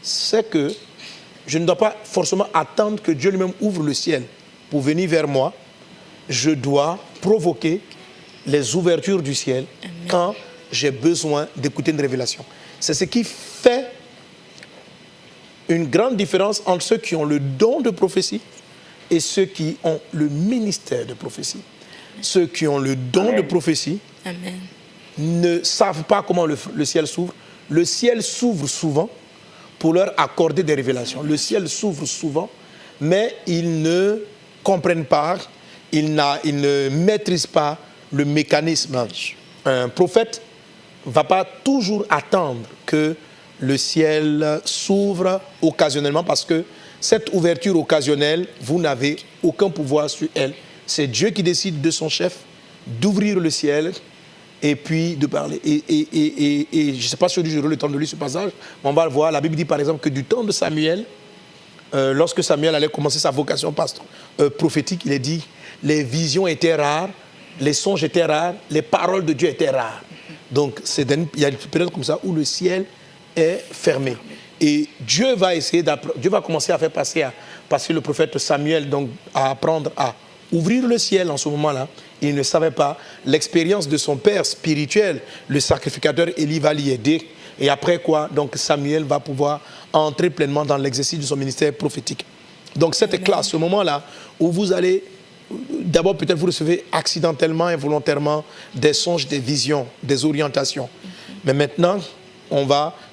c'est que je ne dois pas forcément attendre que Dieu lui-même ouvre le ciel pour venir vers moi. Je dois provoquer les ouvertures du ciel quand j'ai besoin d'écouter une révélation. C'est ce qui fait une grande différence entre ceux qui ont le don de prophétie et ceux qui ont le ministère de prophétie. Ceux qui ont le don de prophétie ne savent pas comment le ciel s'ouvre. Le ciel s'ouvre souvent pour leur accorder des révélations. Le ciel s'ouvre souvent, mais ils ne comprennent pas, ils ne maîtrisent pas le mécanisme. Un prophète ne va pas toujours attendre que le ciel s'ouvre occasionnellement parce que cette ouverture occasionnelle, vous n'avez aucun pouvoir sur elle. C'est Dieu qui décide de son chef d'ouvrir le ciel et puis de parler. Et je ne sais pas si j'aurai le temps de lire ce passage, mais on va le voir. La Bible dit par exemple que du temps de Samuel, lorsque Samuel allait commencer sa vocation prophétique, il est dit les visions étaient rares, les songes étaient rares, les paroles de Dieu étaient rares. Donc il y a une période comme ça où le ciel est fermé. Et Dieu va commencer à faire passer le prophète Samuel donc, à apprendre à ouvrir le ciel en ce moment-là. Il ne savait pas. L'expérience de son père spirituel, le sacrificateur Élie, va l'y aider. Et après quoi, donc Samuel va pouvoir entrer pleinement dans l'exercice de son ministère prophétique. Donc cette classe, ce moment-là, où vous allez, d'abord peut-être vous recevez accidentellement, involontairement, des songes, des visions, des orientations. Mais maintenant,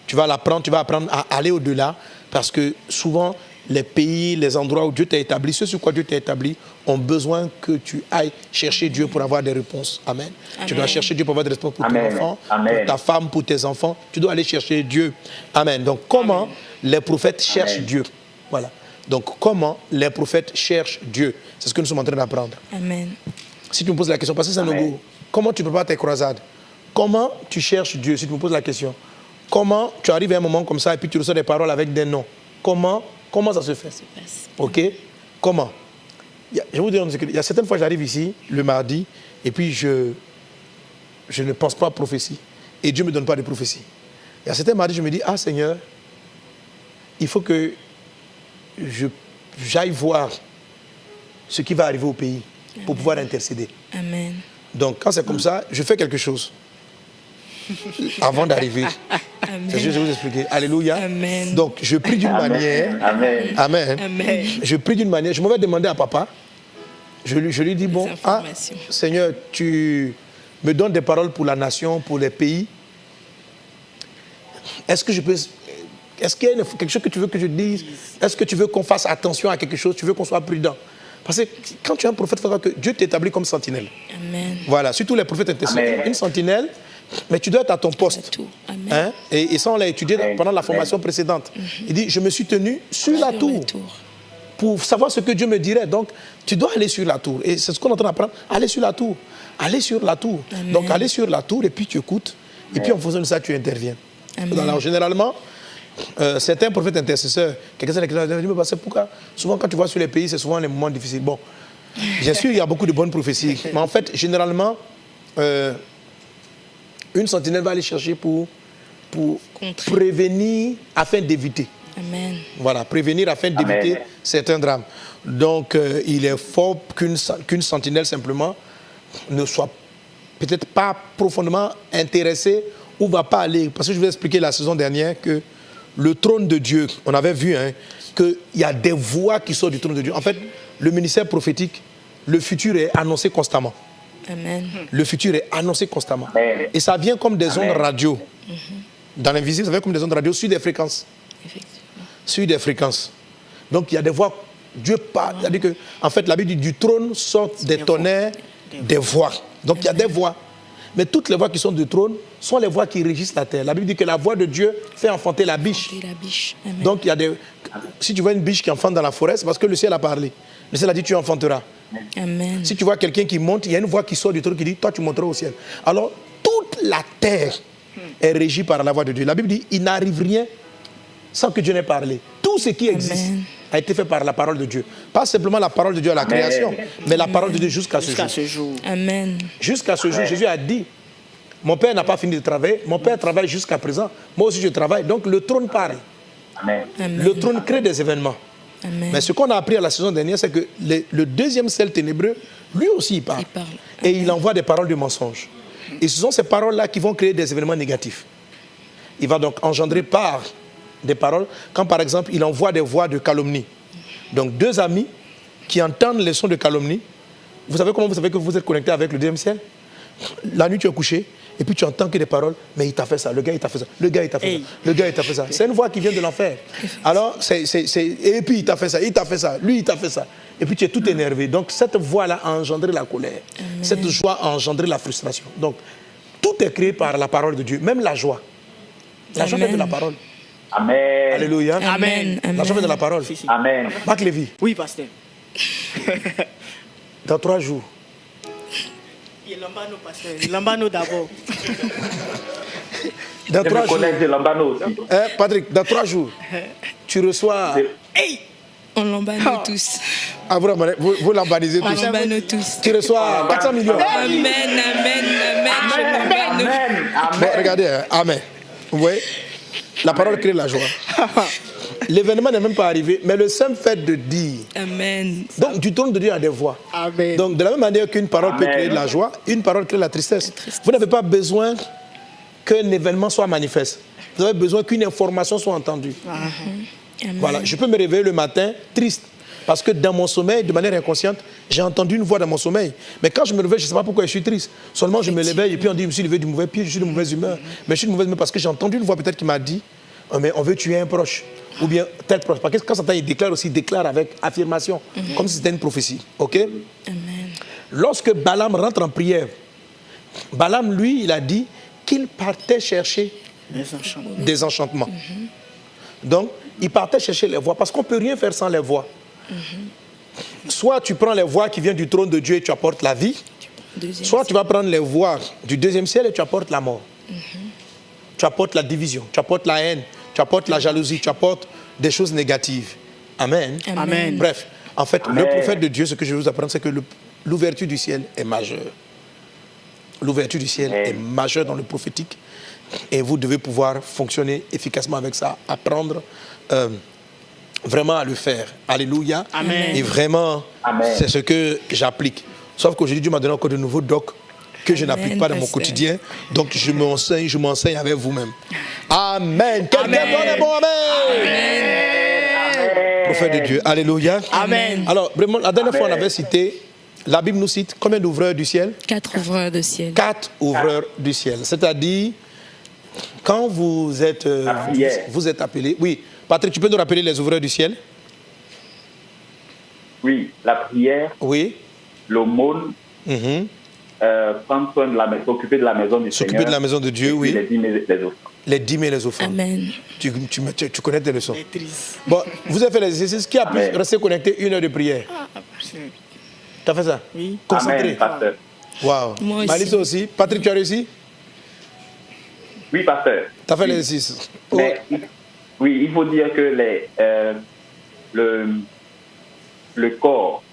tu vas apprendre à aller au-delà, parce que souvent, les pays, les endroits où Dieu t'a établi, ceux sur quoi Dieu t'a établi, ont besoin que tu ailles chercher Dieu pour avoir des réponses. Amen. Tu dois chercher Dieu pour avoir des réponses pour ton enfant, pour ta femme, pour tes enfants. Tu dois aller chercher Dieu. Amen. Donc, comment les prophètes cherchent Dieu? Voilà. Donc, comment les prophètes cherchent Dieu? C'est ce que nous sommes en train d'apprendre. Amen. Si tu me poses la question, parce que c'est un go, comment tu prépares tes croisades? Comment tu cherches Dieu? Si tu me poses la question. Comment tu arrives à un moment comme ça et puis tu reçois des paroles avec des noms? Comment ça se fait? Ok? Comment? Je vais vous dire, il y a certaines fois, j'arrive ici, le mardi, et puis je ne pense pas à prophétie. Et Dieu ne me donne pas de prophétie. Il y a certains mardis, je me dis, ah Seigneur, il faut que j'aille voir ce qui va arriver au pays pour pouvoir intercéder. Amen. Donc, quand c'est comme ça, je fais quelque chose avant d'arriver. C'est ce que je vais vous expliquer. Alléluia. Amen. Donc, je prie d'une manière. Amen. Amen. Amen. Je prie d'une manière. Je me vais demander à papa. Je lui dis, bon, Seigneur, tu me donnes des paroles pour la nation, pour les pays. Est-ce qu'il y a quelque chose que tu veux que je dise? Est-ce que tu veux qu'on fasse attention à quelque chose? Tu veux qu'on soit prudent? Parce que quand tu es un prophète, il faut que Dieu t'établit comme sentinelle. Amen. Voilà, surtout les prophètes intercesseurs. Une sentinelle, mais tu dois être à ton poste. Hein? Et ça, on l'a étudié pendant la formation précédente. Il dit, je me suis tenu sur la tour pour savoir ce que Dieu me dirait. Donc, tu dois aller sur la tour. Et c'est ce qu'on est en train d'apprendre. Aller sur la tour. Aller sur la tour. Amen. Donc, aller sur la tour et puis tu écoutes. Et puis, en fonction de ça, tu interviens. Alors, généralement, certains prophètes intercesseurs, quelqu'un qui dit, pourquoi souvent quand tu vois sur les pays, c'est souvent les moments difficiles. Bon, bien sûr, il y a beaucoup de bonnes prophéties. Mais en fait, généralement, une sentinelle va aller chercher pour prévenir afin d'éviter. Amen. Voilà, prévenir afin d'éviter certains drames. Donc, il est fort qu'une sentinelle simplement ne soit peut-être pas profondément intéressée ou ne va pas aller. Parce que je vous ai expliqué la saison dernière que le trône de Dieu, on avait vu qu'il y a des voix qui sortent du trône de Dieu. En fait, le ministère prophétique, le futur est annoncé constamment. Amen. Le futur est annoncé constamment. Amen. Et ça vient comme des ondes radio. Dans l'invisible, ça vient comme des ondes radio sur des fréquences. Sur des fréquences. Donc il y a des voix. Dieu parle. C'est-à-dire que, en fait, la Bible dit du trône sortent des tonnerres, des voix. Donc il y a des voix. Mais toutes les voix qui sont du trône sont les voix qui régissent la terre. La Bible dit que la voix de Dieu fait enfanter la biche. Donc il y a des... Si tu vois une biche qui enfante dans la forêt, c'est parce que le ciel a parlé. Le ciel a dit tu enfanteras. Amen. Si tu vois quelqu'un qui monte, il y a une voix qui sort du trône qui dit toi tu monteras au ciel. Alors toute la terre est régie par la voix de Dieu. La Bible dit il n'arrive rien sans que Dieu n'ait parlé. Tout ce qui existe a été fait par la parole de Dieu. Pas simplement la parole de Dieu à la création, mais la parole de Dieu jusqu'à ce jour. Amen. Jusqu'à ce jour, Jésus a dit, mon Père n'a pas fini de travailler, mon Père travaille jusqu'à présent, moi aussi je travaille. Donc le trône parle. Amen. Le trône crée des événements. Amen. Mais ce qu'on a appris à la saison dernière, c'est que le deuxième ciel ténébreux, lui aussi, il parle. Il parle. Et il envoie des paroles de mensonge. Et ce sont ces paroles-là qui vont créer des événements négatifs. Il va donc engendrer par des paroles, quand par exemple, il envoie des voix de calomnie. Donc deux amis qui entendent les sons de calomnie. Vous savez comment vous savez que vous êtes connecté avec le deuxième ciel? La nuit, tu es couché, et puis tu entends que des paroles, mais il t'a fait ça, le gars, il t'a fait ça, le gars, il t'a fait ça, le gars, il t'a fait ça. C'est une voix qui vient de l'enfer. Alors, et puis il t'a fait ça, lui, il t'a fait ça. Et puis tu es tout énervé. Donc, cette voix-là a engendré la colère. Amen. Cette joie a engendré la frustration. Donc, tout est créé par la parole de Dieu, même la joie. La joie vient de la parole. Amen. Alléluia. Amen. La joie vient de la parole. Amen. Marc Lévy. Oui, pasteur. Dans 3 jours. Il Lambano, pasteur. Lambano d'abord. Dans 3 jours. Je Lambano aussi. Patrick, dans 3 jours, tu reçois... Hey! On l'embane tous. Ah, vous l'embanisez tous. On l'embane tous. Tu reçois 400 millions. Amen, amen, amen. Amen. Bon, regardez, hein. Amen. Vous voyez, la parole crée la joie. L'événement n'est même pas arrivé, mais le simple fait de dire. Amen. Donc, du trône de Dieu a des voix. Amen. Donc, de la même manière qu'une parole peut créer de la joie, une parole crée la tristesse. Vous n'avez pas besoin qu'un événement soit manifeste. Vous avez besoin qu'une information soit entendue. Amen. Voilà, je peux me réveiller le matin triste. Parce que dans mon sommeil, de manière inconsciente, j'ai entendu une voix dans mon sommeil. Mais quand je me réveille, je ne sais pas pourquoi je suis triste. Seulement, je me réveille et puis on dit, je me suis levé du mauvais pied, je suis de mauvaise humeur. Mais je suis de mauvaise humeur parce que j'ai entendu une voix peut-être qui m'a dit, oh, mais on veut tuer un proche. Ou bien tel proche. Parce que quand Satan il déclare aussi, il déclare avec affirmation. Comme si c'était une prophétie. OK? Amen. Lorsque Balaam rentre en prière, Balaam, lui, il a dit qu'il partait chercher des enchantements. Donc, il partait chercher les voix. Parce qu'on ne peut rien faire sans les voix. Soit tu prends les voix qui viennent du trône de Dieu et tu apportes la vie, soit tu vas prendre les voix du deuxième ciel et tu apportes la mort. Tu apportes la division, tu apportes la haine, tu apportes la jalousie, tu apportes des choses négatives. Amen. Amen. Bref, en fait, Amen. le prophète de Dieu, ce que je vais vous apprendre, c'est que l'ouverture du ciel est majeure. L'ouverture du ciel est majeure dans le prophétique et vous devez pouvoir fonctionner efficacement avec ça, apprendre vraiment à le faire. Alléluia. Amen. Et vraiment, c'est ce que j'applique. Sauf qu'aujourd'hui, Dieu m'a donné encore de nouveaux docs que je n'applique pas dans mon quotidien. Donc, je m'enseigne avec vous-même. Amen. Quelqu'un donne un bon amen. Amen. Prophète de Dieu. Alléluia. Amen. Alors, vraiment, la dernière fois, on avait cité, la Bible nous cite combien d'ouvreurs du ciel? 4 ouvreurs de ciel. 4 ouvreurs du ciel. C'est-à-dire, quand vous êtes appelé... Oui, Patrick, tu peux nous rappeler les ouvreurs du ciel? Oui, la prière, Oui. l'aumône, prendre soin de la maison, s'occuper de la maison du Seigneur. S'occuper de la maison de Dieu, oui. Les dîmes et les offrandes. Les dîmes et les offrandes. Amen. Tu connais tes leçons. Maîtrise. Bon, vous avez fait les exercices. Qui a pu Amen. rester connecté 1 heure de prière? Tu as fait ça? Oui. Concentré. Amen, pasteur. Waouh. Moi aussi. Malissa aussi. Patrick, tu as réussi? Oui, pasteur. Tu as fait les exercices. Mais, oui, il faut dire que le corps,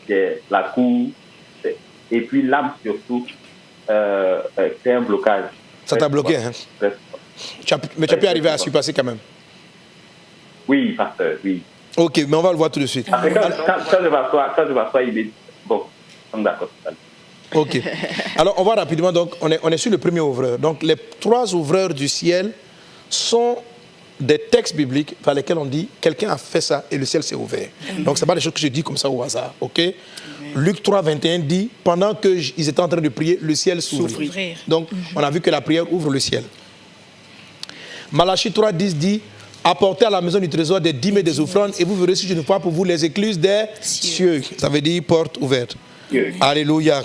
c'est la cour, et puis l'âme surtout, c'est un blocage. Ça t'a bloqué, hein? Mais tu as pu arriver à surpasser quand même. Oui, pasteur, oui. Ok, mais on va le voir tout de suite. Après, quand je m'assois, il est... Bon, on est d'accord. Ok. Alors, on va rapidement. Donc, on est sur le premier ouvreur. Donc, les 3 ouvreurs du ciel sont des textes bibliques par lesquels on dit quelqu'un a fait ça et le ciel s'est ouvert. Donc, ce n'est pas des choses que je dis comme ça au hasard. Ok? Luc 3, 21 dit pendant qu'ils étaient en train de prier, le ciel s'ouvrit. Donc, on a vu que la prière ouvre le ciel. Malachie 3, 10 dit apportez à la maison du trésor des dîmes et des offrandes et vous verrez si je ne vois pour vous les écluses des cieux. Ça veut dire porte ouverte. Alléluia.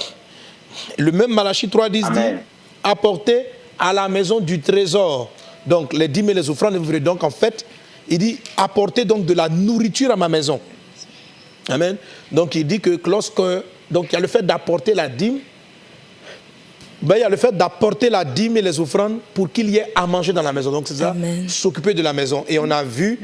Le même Malachie 3, 10 dit apportez à la maison du trésor. Donc les dîmes et les offrandes, vous verrez. Donc en fait, il dit apportez donc de la nourriture à ma maison. Amen. Donc il dit que donc il y a le fait d'apporter la dîme, il y a le fait d'apporter la dîme et les offrandes pour qu'il y ait à manger dans la maison. Donc c'est ça, s'occuper de la maison. Et on a vu,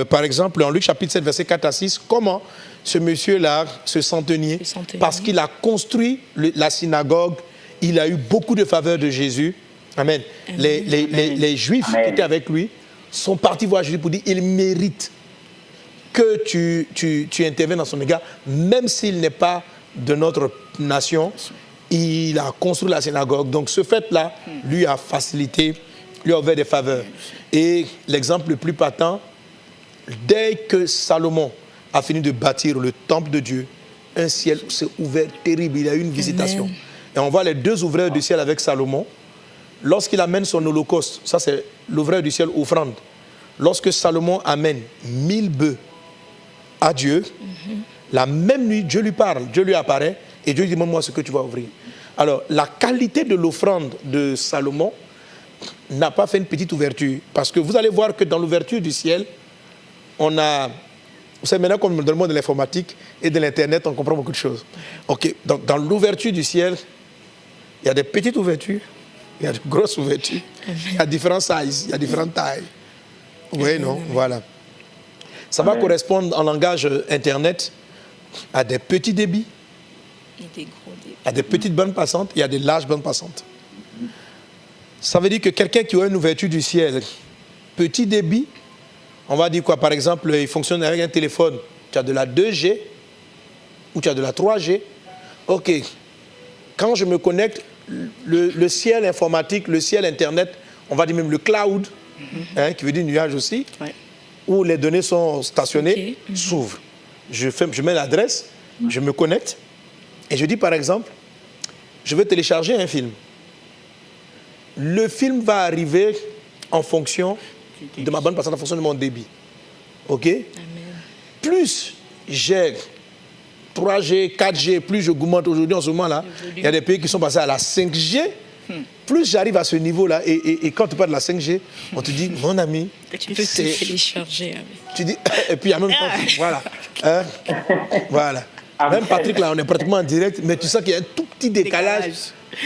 par exemple, en Luc chapitre 7, versets 4 à 6, comment ce monsieur-là, ce centenier, parce qu'il a construit la synagogue, il a eu beaucoup de faveurs de Jésus. Amen. Les Juifs qui étaient avec lui sont partis voir Jésus pour dire il mérite que tu interviennes dans son égard, même s'il n'est pas de notre nation. Il a construit la synagogue. Donc ce fait-là lui a facilité, lui a ouvert des faveurs. Et l'exemple le plus patent, dès que Salomon a fini de bâtir le temple de Dieu, un ciel s'est ouvert terrible. Il y a eu une visitation. Amen. Et on voit les deux ouvreurs du ciel avec Salomon. Lorsqu'il amène son holocauste, ça c'est l'ouvreur du ciel offrande. Lorsque Salomon amène 1000 bœufs à Dieu, la même nuit, Dieu lui parle, Dieu lui apparaît et Dieu dit, demande-moi ce que tu vas ouvrir. Alors, la qualité de l'offrande de Salomon n'a pas fait une petite ouverture. Parce que vous allez voir que dans l'ouverture du ciel, on a... Vous savez, maintenant, comme dans le monde de l'informatique et de l'Internet, on comprend beaucoup de choses. OK, donc dans l'ouverture du ciel, il y a des petites ouvertures, il y a de grosses ouvertures, il y a différents sizes, il y a différentes tailles. Oui, non, voilà. Ça va correspondre en langage Internet à des petits débits, Et des gros débits. à des petites bandes passantes et à des larges bandes passantes. Ça veut dire que quelqu'un qui a une ouverture du ciel, petit débit, on va dire quoi? Par exemple, il fonctionne avec un téléphone. Tu as de la 2G ou tu as de la 3G. OK. Quand je me connecte, le ciel informatique, le ciel Internet, on va dire même le cloud, qui veut dire nuage aussi, où les données sont stationnées, s'ouvre. Je mets l'adresse, je me connecte et je dis par exemple, je veux télécharger un film. Le film va arriver en fonction de ma bande passante, en fonction de mon débit. OK? Amen. Plus j'ai 3G, 4G, plus je augmente aujourd'hui en ce moment-là, il y a des pays qui sont passés à la 5G. Plus j'arrive à ce niveau-là, et quand tu parles de la 5G, on te dit, mon ami, Tu peux te télécharger avec. tu dis, et puis en même temps, voilà. Hein? Voilà. Même Patrick, là, on est pratiquement en direct, mais tu sais qu'il y a un tout petit décalage.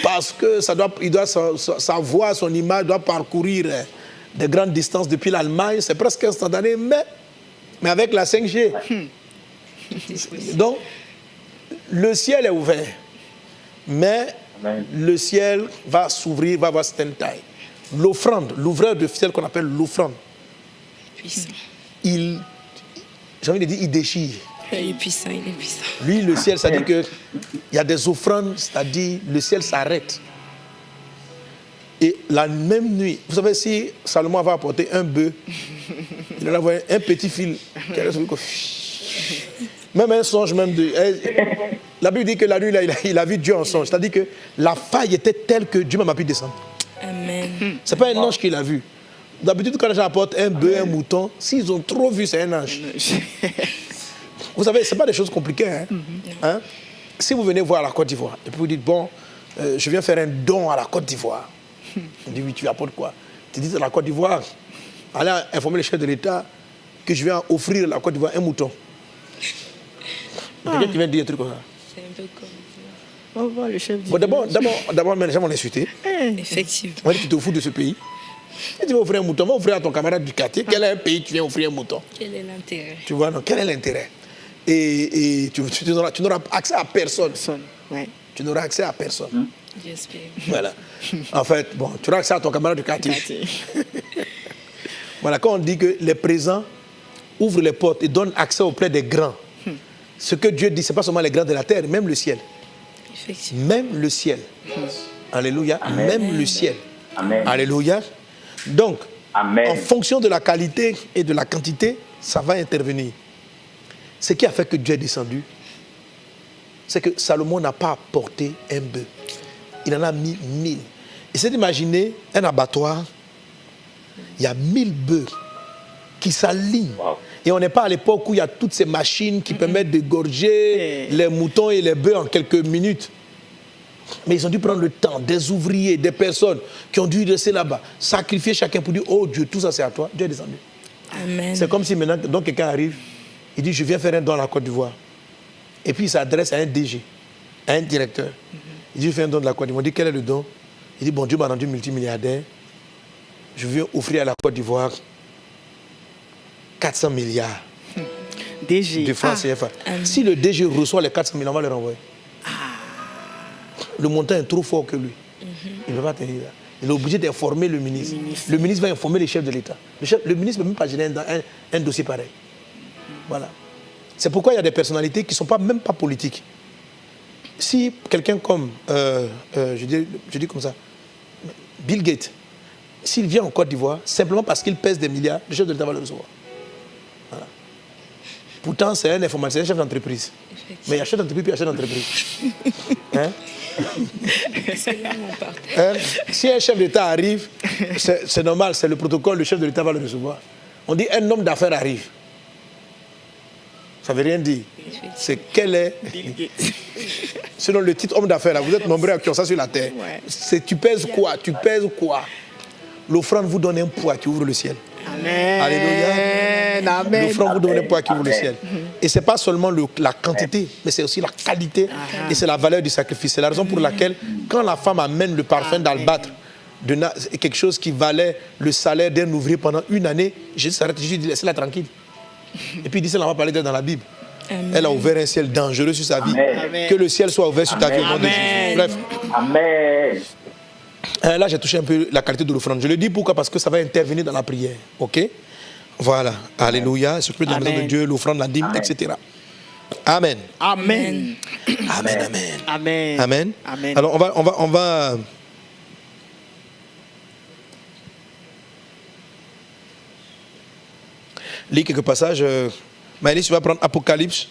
Parce que sa voix, son image doit parcourir de grandes distances depuis l'Allemagne. C'est presque instantané, mais avec la 5G. Donc, le ciel est ouvert. Mais le ciel va s'ouvrir, va avoir certaines tailles. L'offrande, l'ouvreur de ciel qu'on appelle l'offrande, Puissant. j'ai envie de dire, il déchire. Il est puissant, il est puissant. Lui, le ciel, ça dit qu'il y a des offrandes, c'est-à-dire le ciel s'arrête. Et la même nuit, vous savez, si Salomon avait apporté un bœuf, il allait avoir un petit fil. Même un songe, la Bible dit que la nuit, il a vu Dieu en songe. C'est-à-dire que la faille était telle que Dieu m'a pu descendre. Amen. Ce n'est pas un ange qui l'a vu. D'habitude, quand les gens apportent un bœuf, un mouton, s'ils ont trop vu, c'est un ange. Vous savez, ce n'est pas des choses compliquées. Hein? Si vous venez voir la Côte d'Ivoire, et puis vous dites, bon, je viens faire un don à la Côte d'Ivoire. On dit, oui, tu apportes quoi? Tu dis à la Côte d'Ivoire, allez informer le chef de l'État que je viens offrir à la Côte d'Ivoire un mouton. Quelqu'un qui vient dire un truc comme ça. C'est un peu comme On va voir le chef du Bon, d'abord, les gens vont l'insulter. ça. Effectivement. On dit, tu te fous de ce pays. Et tu vas offrir un mouton, va offrir à ton camarade du quartier. Quel est un pays que tu viens offrir un mouton? Quel est l'intérêt? Tu vois, non, quel est l'intérêt? Et tu n'auras accès à personne. Ouais. Tu n'auras accès à personne. J'espère. Voilà. En fait, bon, tu auras accès à ton camarade du quartier. Voilà, quand on dit que les présents ouvrent les portes et donnent accès auprès des grands, ce que Dieu dit, ce n'est pas seulement les grands de la terre, même le ciel. Effectivement. Même le ciel. Alléluia. Amen. Même le ciel. Amen. Alléluia. Donc, Amen. en fonction de la qualité et de la quantité, ça va intervenir. Ce qui a fait que Dieu est descendu, c'est que Salomon n'a pas apporté un bœuf. Il en a mis 1000. Et c'est d'imaginer un abattoir, il y a 1000 bœufs qui s'alignent. Wow. Et on n'est pas à l'époque où il y a toutes ces machines qui permettent d'égorger les moutons et les bœufs en quelques minutes. Mais ils ont dû prendre le temps, des ouvriers, des personnes qui ont dû rester là-bas, sacrifier chacun pour dire, oh Dieu, tout ça c'est à toi. Dieu est descendu. Amen. C'est comme si maintenant, donc quelqu'un arrive, il dit, je viens faire un don à la Côte d'Ivoire. Et puis il s'adresse à un DG, à un directeur. Il dit, je fais un don de la Côte d'Ivoire. Il dit, quel est le don? Il dit, bon, Dieu m'a rendu multimilliardaire. Je viens offrir à la Côte d'Ivoire 400 milliards DG. de francs CFA. Si le DG reçoit les 400 milliards, on va les renvoyer. Le montant est trop fort que lui. Il ne peut pas tenir là. il est obligé d'informer le ministre. Le ministre va informer les chefs de l'État. Le ministre ne peut même pas gérer un dossier pareil. Voilà. C'est pourquoi il y a des personnalités qui ne sont même pas politiques. Si quelqu'un comme, je dis comme ça, Bill Gates, s'il vient en Côte d'Ivoire, simplement parce qu'il pèse des milliards, le chef de l'État va le recevoir. Voilà. Pourtant, c'est un informaticien, c'est un chef d'entreprise. Mais il y a chef d'entreprise puis il y a chef d'entreprise. Hein? C'est là mon partenaire. Si un chef d'État arrive, c'est normal, c'est le protocole, le chef de l'État va le recevoir. On dit un homme d'affaires arrive. Ça ne veut rien dire. C'est quel est... Selon le titre homme d'affaires, vous êtes nombreux qui ont ça sur la terre. Ouais. Tu pèses quoi? Tu pèses quoi? L'offrande vous donne un poids qui ouvre le ciel. Amen. Alléluia. Amen. L'offrande vous donne un poids qui ouvre le ciel. Et ce n'est pas seulement la quantité, mais c'est aussi la qualité. Et c'est la valeur du sacrifice. C'est la raison pour laquelle, quand la femme amène le parfum d'albâtre, quelque chose qui valait le salaire d'un ouvrier pendant une année, Jésus s'arrête et Jésus dit, laissez-la tranquille. Et puis il dit, ça, on va parler d'elle dans la Bible. Amen. Elle a ouvert un ciel dangereux sur sa vie. Amen. Que le ciel soit ouvert sur ta vie au nom de Jésus. Bref. Amen. Là, j'ai touché un peu la qualité de l'offrande. Je le dis pourquoi? Parce que ça va intervenir dans la prière. OK? Voilà. Alléluia. S'occuper de la maison de Dieu, l'offrande, la dîme, etc. Amen. Amen. Amen. Amen. Amen. Amen. Amen. Alors, on va lire quelques passages. Maëlys, tu vas prendre Apocalypse.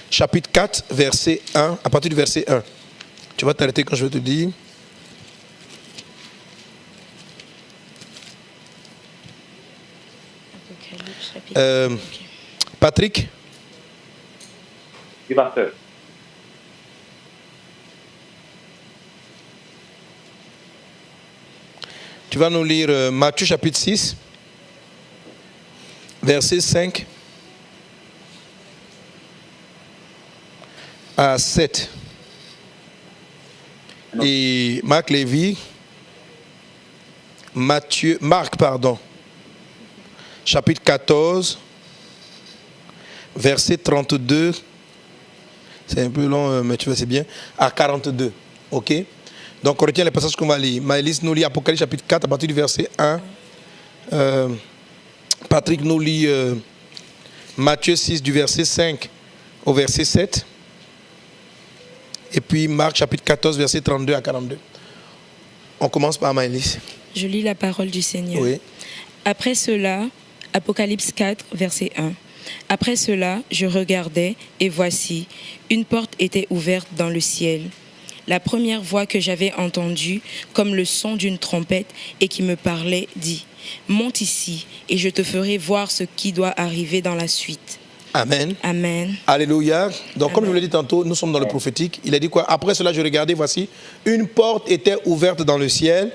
Chapitre 4, verset 1, à partir du verset 1. Tu vas t'arrêter quand je vais te dire. Patrick. Oui, pasteur. Tu vas nous lire Matthieu chapitre 6, verset 5 à 7. Et Marc, chapitre 14, verset 32. C'est un peu long, mais tu vois, c'est bien. À 42. OK? Donc, on retient les passages qu'on va lire. Maëlys nous lit Apocalypse chapitre 4 à partir du verset 1. Patrick nous lit Matthieu 6 du verset 5 au verset 7. Et puis Marc chapitre 14 verset 32 à 42. On commence par Maëlys. Je lis la parole du Seigneur. Oui. Après cela, Apocalypse 4 verset 1. Après cela, je regardais et voici, une porte était ouverte dans le ciel. La première voix que j'avais entendue, comme le son d'une trompette et qui me parlait, dit « Monte ici et je te ferai voir ce qui doit arriver dans la suite. » Amen. Amen. Alléluia. Donc, Amen. Comme je vous l'ai dit tantôt, nous sommes dans le prophétique. Il a dit quoi? Après cela, je regardais, voici, une porte était ouverte dans le ciel.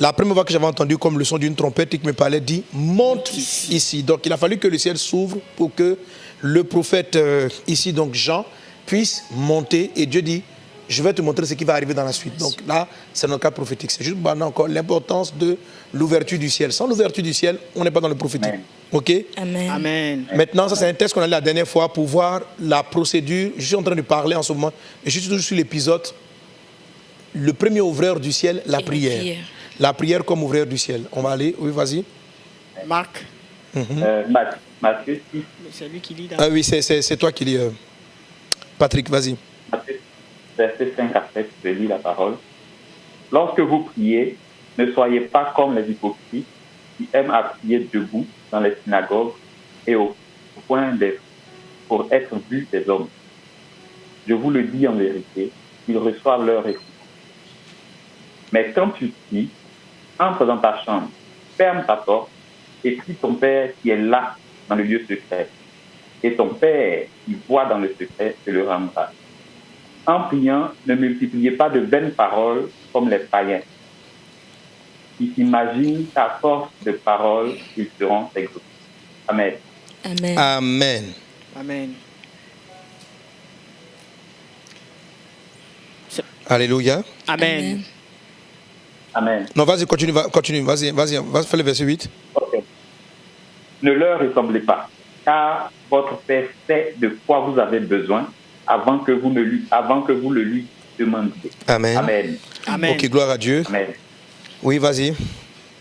La première voix que j'avais entendue, comme le son d'une trompette qui me parlait, dit « Monte ici ». Donc, il a fallu que le ciel s'ouvre pour que le prophète, ici, donc Jean, puisse monter. Et Dieu dit, je vais te montrer ce qui va arriver dans la suite. Donc là, c'est notre cas prophétique. C'est juste maintenant encore l'importance de l'ouverture du ciel. Sans l'ouverture du ciel, on n'est pas dans le prophétique. Amen. OK? Amen. Amen. Maintenant, ça c'est un test qu'on a eu la dernière fois pour voir la procédure. Je suis en train de parler en ce moment. Et je suis toujours sur l'épisode. Le premier ouvreur du ciel, la prière. La prière comme ouvreur du ciel. On va aller. Oui, vas-y. Marc. Matthieu 6. C'est lui qui lit. Ah oui, c'est toi qui lis. Patrick, vas-y. Verset 5 à 7, je lis la parole. Lorsque vous priez, ne soyez pas comme les hypocrites qui aiment à prier debout dans les synagogues et au point pour être vus des hommes. Je vous le dis en vérité, ils reçoivent leur récompense. Mais quand tu pries, entre dans ta chambre, ferme ta porte et prie ton Père qui est là dans le lieu secret. Et ton Père qui voit dans le secret te le rendra. En priant, ne multipliez pas de vaines paroles comme les païens, qui s'imaginent qu'à force de paroles, ils seront exaucés. Amen. Amen. Amen. Amen. Alléluia. Amen. Amen. Non, vas-y, continue, vas-y, fais le verset 8. Okay. Ne leur ressemblez pas, car votre Père sait de quoi vous avez besoin avant que vous le lui demandiez. Amen. Amen. Amen. Ok, gloire à Dieu. Amen. Oui, vas-y.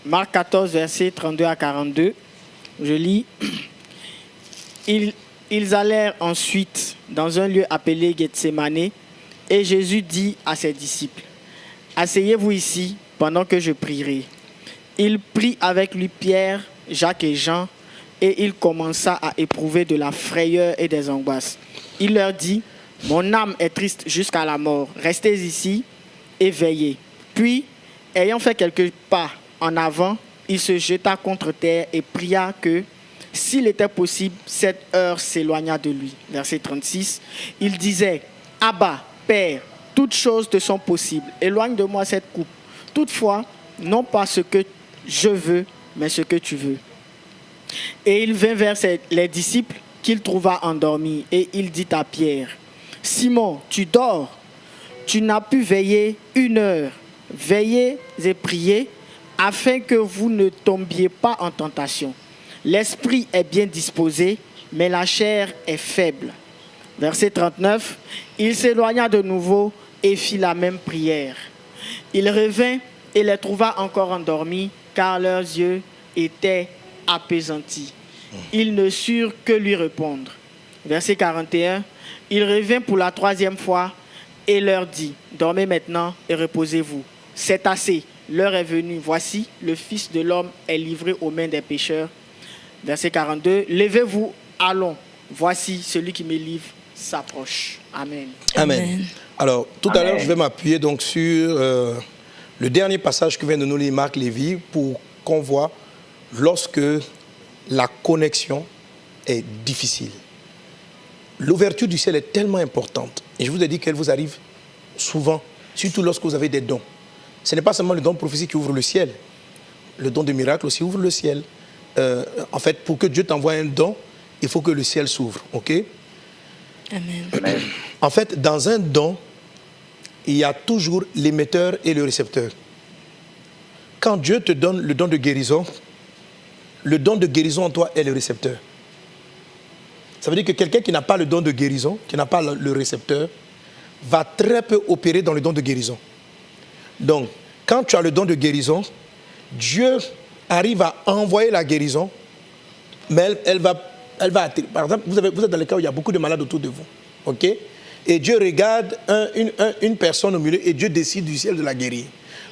Marc 14, versets 32 à 42. Je lis. Ils allèrent ensuite dans un lieu appelé Gethsémane, et Jésus dit à ses disciples, « Asseyez-vous ici pendant que je prierai. » Il prit avec lui Pierre, Jacques et Jean, et il commença à éprouver de la frayeur et des angoisses. Il leur dit, « Mon âme est triste jusqu'à la mort. Restez ici et veillez. » Puis, ayant fait quelques pas en avant, il se jeta contre terre et pria que, s'il était possible, cette heure s'éloignât de lui. Verset 36, il disait, « Abba, Père, toutes choses te sont possibles. Éloigne de moi cette coupe. Toutefois, non pas ce que je veux, mais ce que tu veux. » Et il vint vers les disciples qu'il trouva endormis, et il dit à Pierre, « Simon, tu dors, tu n'as pu veiller 1 heure. Veillez et priez, afin que vous ne tombiez pas en tentation. L'esprit est bien disposé, mais la chair est faible. » Verset 39, il s'éloigna de nouveau et fit la même prière. Il revint et les trouva encore endormis, car leurs yeux étaient apaisantis. Ils ne surent que lui répondre. Verset 41, il revint pour la 3e fois et leur dit, « Dormez maintenant et reposez-vous. C'est assez, l'heure est venue. Voici, le Fils de l'homme est livré aux mains des pécheurs. » Verset 42, « Levez-vous, allons. Voici, celui qui me livre s'approche. » Amen. Amen. Alors, tout à l'heure, je vais m'appuyer donc sur le dernier passage que vient de nous lire Marc Lévy pour qu'on voit lorsque la connexion est difficile. L'ouverture du ciel est tellement importante. Et je vous ai dit qu'elle vous arrive souvent, surtout lorsque vous avez des dons. Ce n'est pas seulement le don de prophétie qui ouvre le ciel. Le don de miracle aussi ouvre le ciel. En fait, pour que Dieu t'envoie un don, il faut que le ciel s'ouvre. OK? Amen. En fait, dans un don, il y a toujours l'émetteur et le récepteur. Quand Dieu te donne le don de guérison en toi est le récepteur. Ça veut dire que quelqu'un qui n'a pas le don de guérison, qui n'a pas le récepteur, va très peu opérer dans le don de guérison. Donc, quand tu as le don de guérison, Dieu arrive à envoyer la guérison, mais elle va attirer. Par exemple, vous êtes dans le cas où il y a beaucoup de malades autour de vous. OK? Et Dieu regarde une personne au milieu et Dieu décide du ciel de la guérir.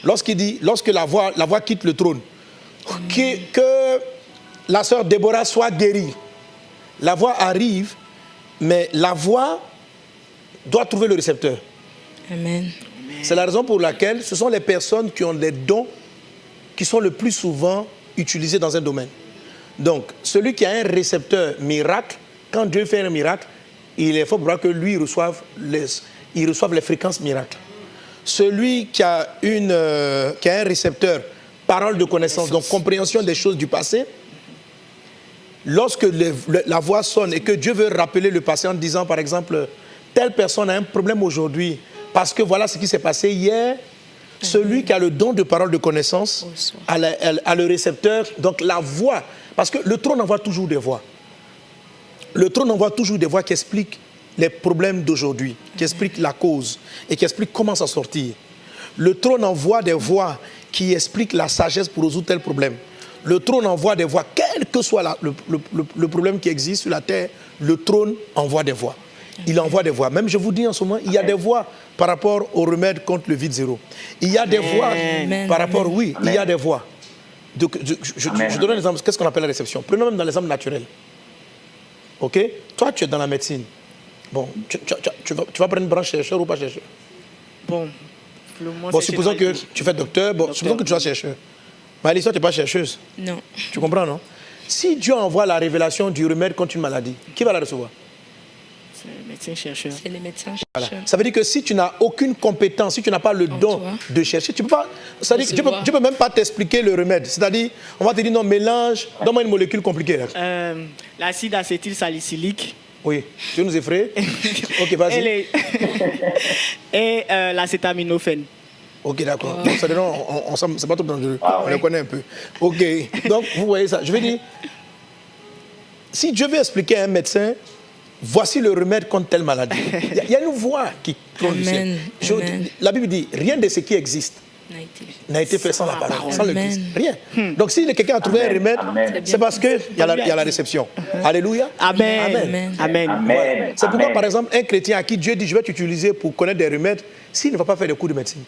Lorsque la voix quitte le trône, que la sœur Déborah soit guérie. La voix arrive, mais la voix doit trouver le récepteur. Amen. C'est la raison pour laquelle ce sont les personnes qui ont des dons qui sont le plus souvent utilisés dans un domaine. Donc, celui qui a un récepteur miracle, quand Dieu fait un miracle, il est fort probable que lui reçoive les fréquences miracles. Celui qui a un récepteur parole de connaissance, donc compréhension des choses du passé, lorsque la voix sonne et que Dieu veut rappeler le passé en disant, par exemple, telle personne a un problème aujourd'hui parce que voilà ce qui s'est passé hier, celui qui a le don de parole de connaissance a le récepteur, donc la voix, parce que le trône envoie toujours des voix. Le trône envoie toujours des voix qui expliquent les problèmes d'aujourd'hui, qui expliquent la cause et qui expliquent comment s'en sortir. Le trône envoie des voix qui expliquent la sagesse pour résoudre tel problème. Le trône envoie des voix, quel que soit le problème qui existe sur la terre, le trône envoie des voix. Il envoie des voix. Même je vous dis en ce moment, il y a des voix par rapport au remède contre le vide zéro. Il y a des voix par rapport, oui, il y a des voix. Donc, je donne un exemple, qu'est-ce qu'on appelle la réception? Prenons même dans l'exemple naturel. OK? Toi, tu es dans la médecine. Bon, tu vas prendre une branche chercheur ou pas chercheur? Bon, supposons que tu fais docteur, supposons que tu sois chercheur. Mais Alice, toi, tu n'es pas chercheuse. Non. Tu comprends, non? Si Dieu envoie la révélation du remède contre une maladie, qui va la recevoir? C'est le médecin-chercheur. C'est les médecins chercheurs. Voilà. Ça veut dire que si tu n'as aucune compétence, si tu n'as pas le don de chercher, tu peux pas. C'est-à-dire que tu peux même pas t'expliquer le remède. C'est-à-dire, on va te dire non, mélange, donne-moi une molécule compliquée. L'acide acétylsalicylique. Oui, tu nous effraies. Ok, vas-y. Et l'acétaminophène. Ok, d'accord. Donc, c'est pas trop dangereux. On le connaît un peu. Ok, donc vous voyez ça. Je vais dire, si Dieu veut expliquer à un médecin voici le remède contre telle maladie. Il y a une voix qui trône du ciel. La Bible dit, rien de ce qui existe n'a été fait sans la parole, sans le Christ. Rien. Donc si quelqu'un a trouvé un remède, c'est parce qu'il y a la réception. Alléluia. Amen. Amen. Amen. C'est pourquoi, par exemple, un chrétien à qui Dieu dit, je vais t'utiliser pour connaître des remèdes, s'il ne va pas faire des cours de médecine,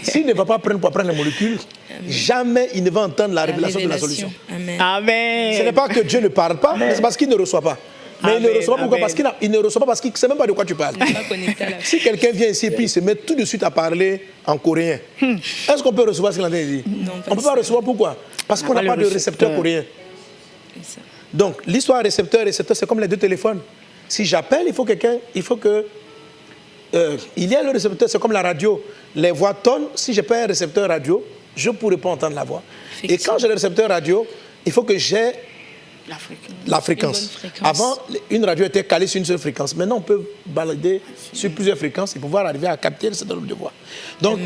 s'il ne va pas prendre pour apprendre les molécules, jamais il ne va entendre la révélation de la solution. Amen. Ce n'est pas que Dieu ne parle pas, mais c'est parce qu'il ne reçoit pas. Mais il ne reçoit pas pourquoi? Parce qu'il ne reçoit pas parce qu'il ne sait même pas de quoi tu parles. Si quelqu'un vient ici et puis il se met tout de suite à parler en coréen, est-ce qu'on peut recevoir ce qu'il a dit? On ne peut pas recevoir, pourquoi? Parce qu'on n'a pas de récepteur coréen. Donc l'histoire récepteur, c'est comme les deux téléphones. Si j'appelle, il faut que il y a le récepteur, c'est comme la radio. Les voix tonnent, si je n'ai pas un récepteur radio, je ne pourrai pas entendre la voix. Et quand j'ai le récepteur radio, il faut que j'ai la fréquence. Avant, une radio était calée sur une seule fréquence. Maintenant, on peut balader sur plusieurs fréquences et pouvoir arriver à capter ce nombre de voix. Donc,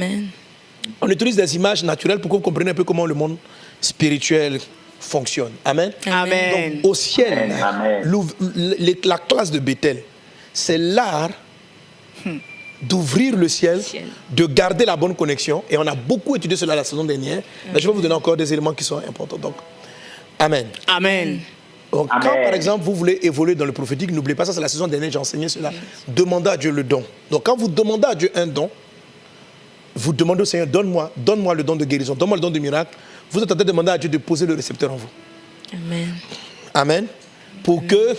on utilise des images naturelles pour que vous compreniez un peu comment le monde spirituel fonctionne. Amen. Amen. Donc, au ciel, la classe de Bethel, c'est l'art d'ouvrir le ciel, de garder la bonne connexion. Et on a beaucoup étudié cela la saison dernière. Mais je vais vous donner encore des éléments qui sont importants. Donc, amen. Amen. Donc, quand par exemple vous voulez évoluer dans le prophétique, n'oubliez pas, ça c'est la saison dernière, j'ai enseigné cela. Demandez à Dieu le don. Donc quand vous demandez à Dieu un don, vous demandez au Seigneur, donne-moi le don de guérison, donne-moi le don de miracle. Vous êtes en train de demander à Dieu de poser le récepteur en vous. Amen. Amen. Pour que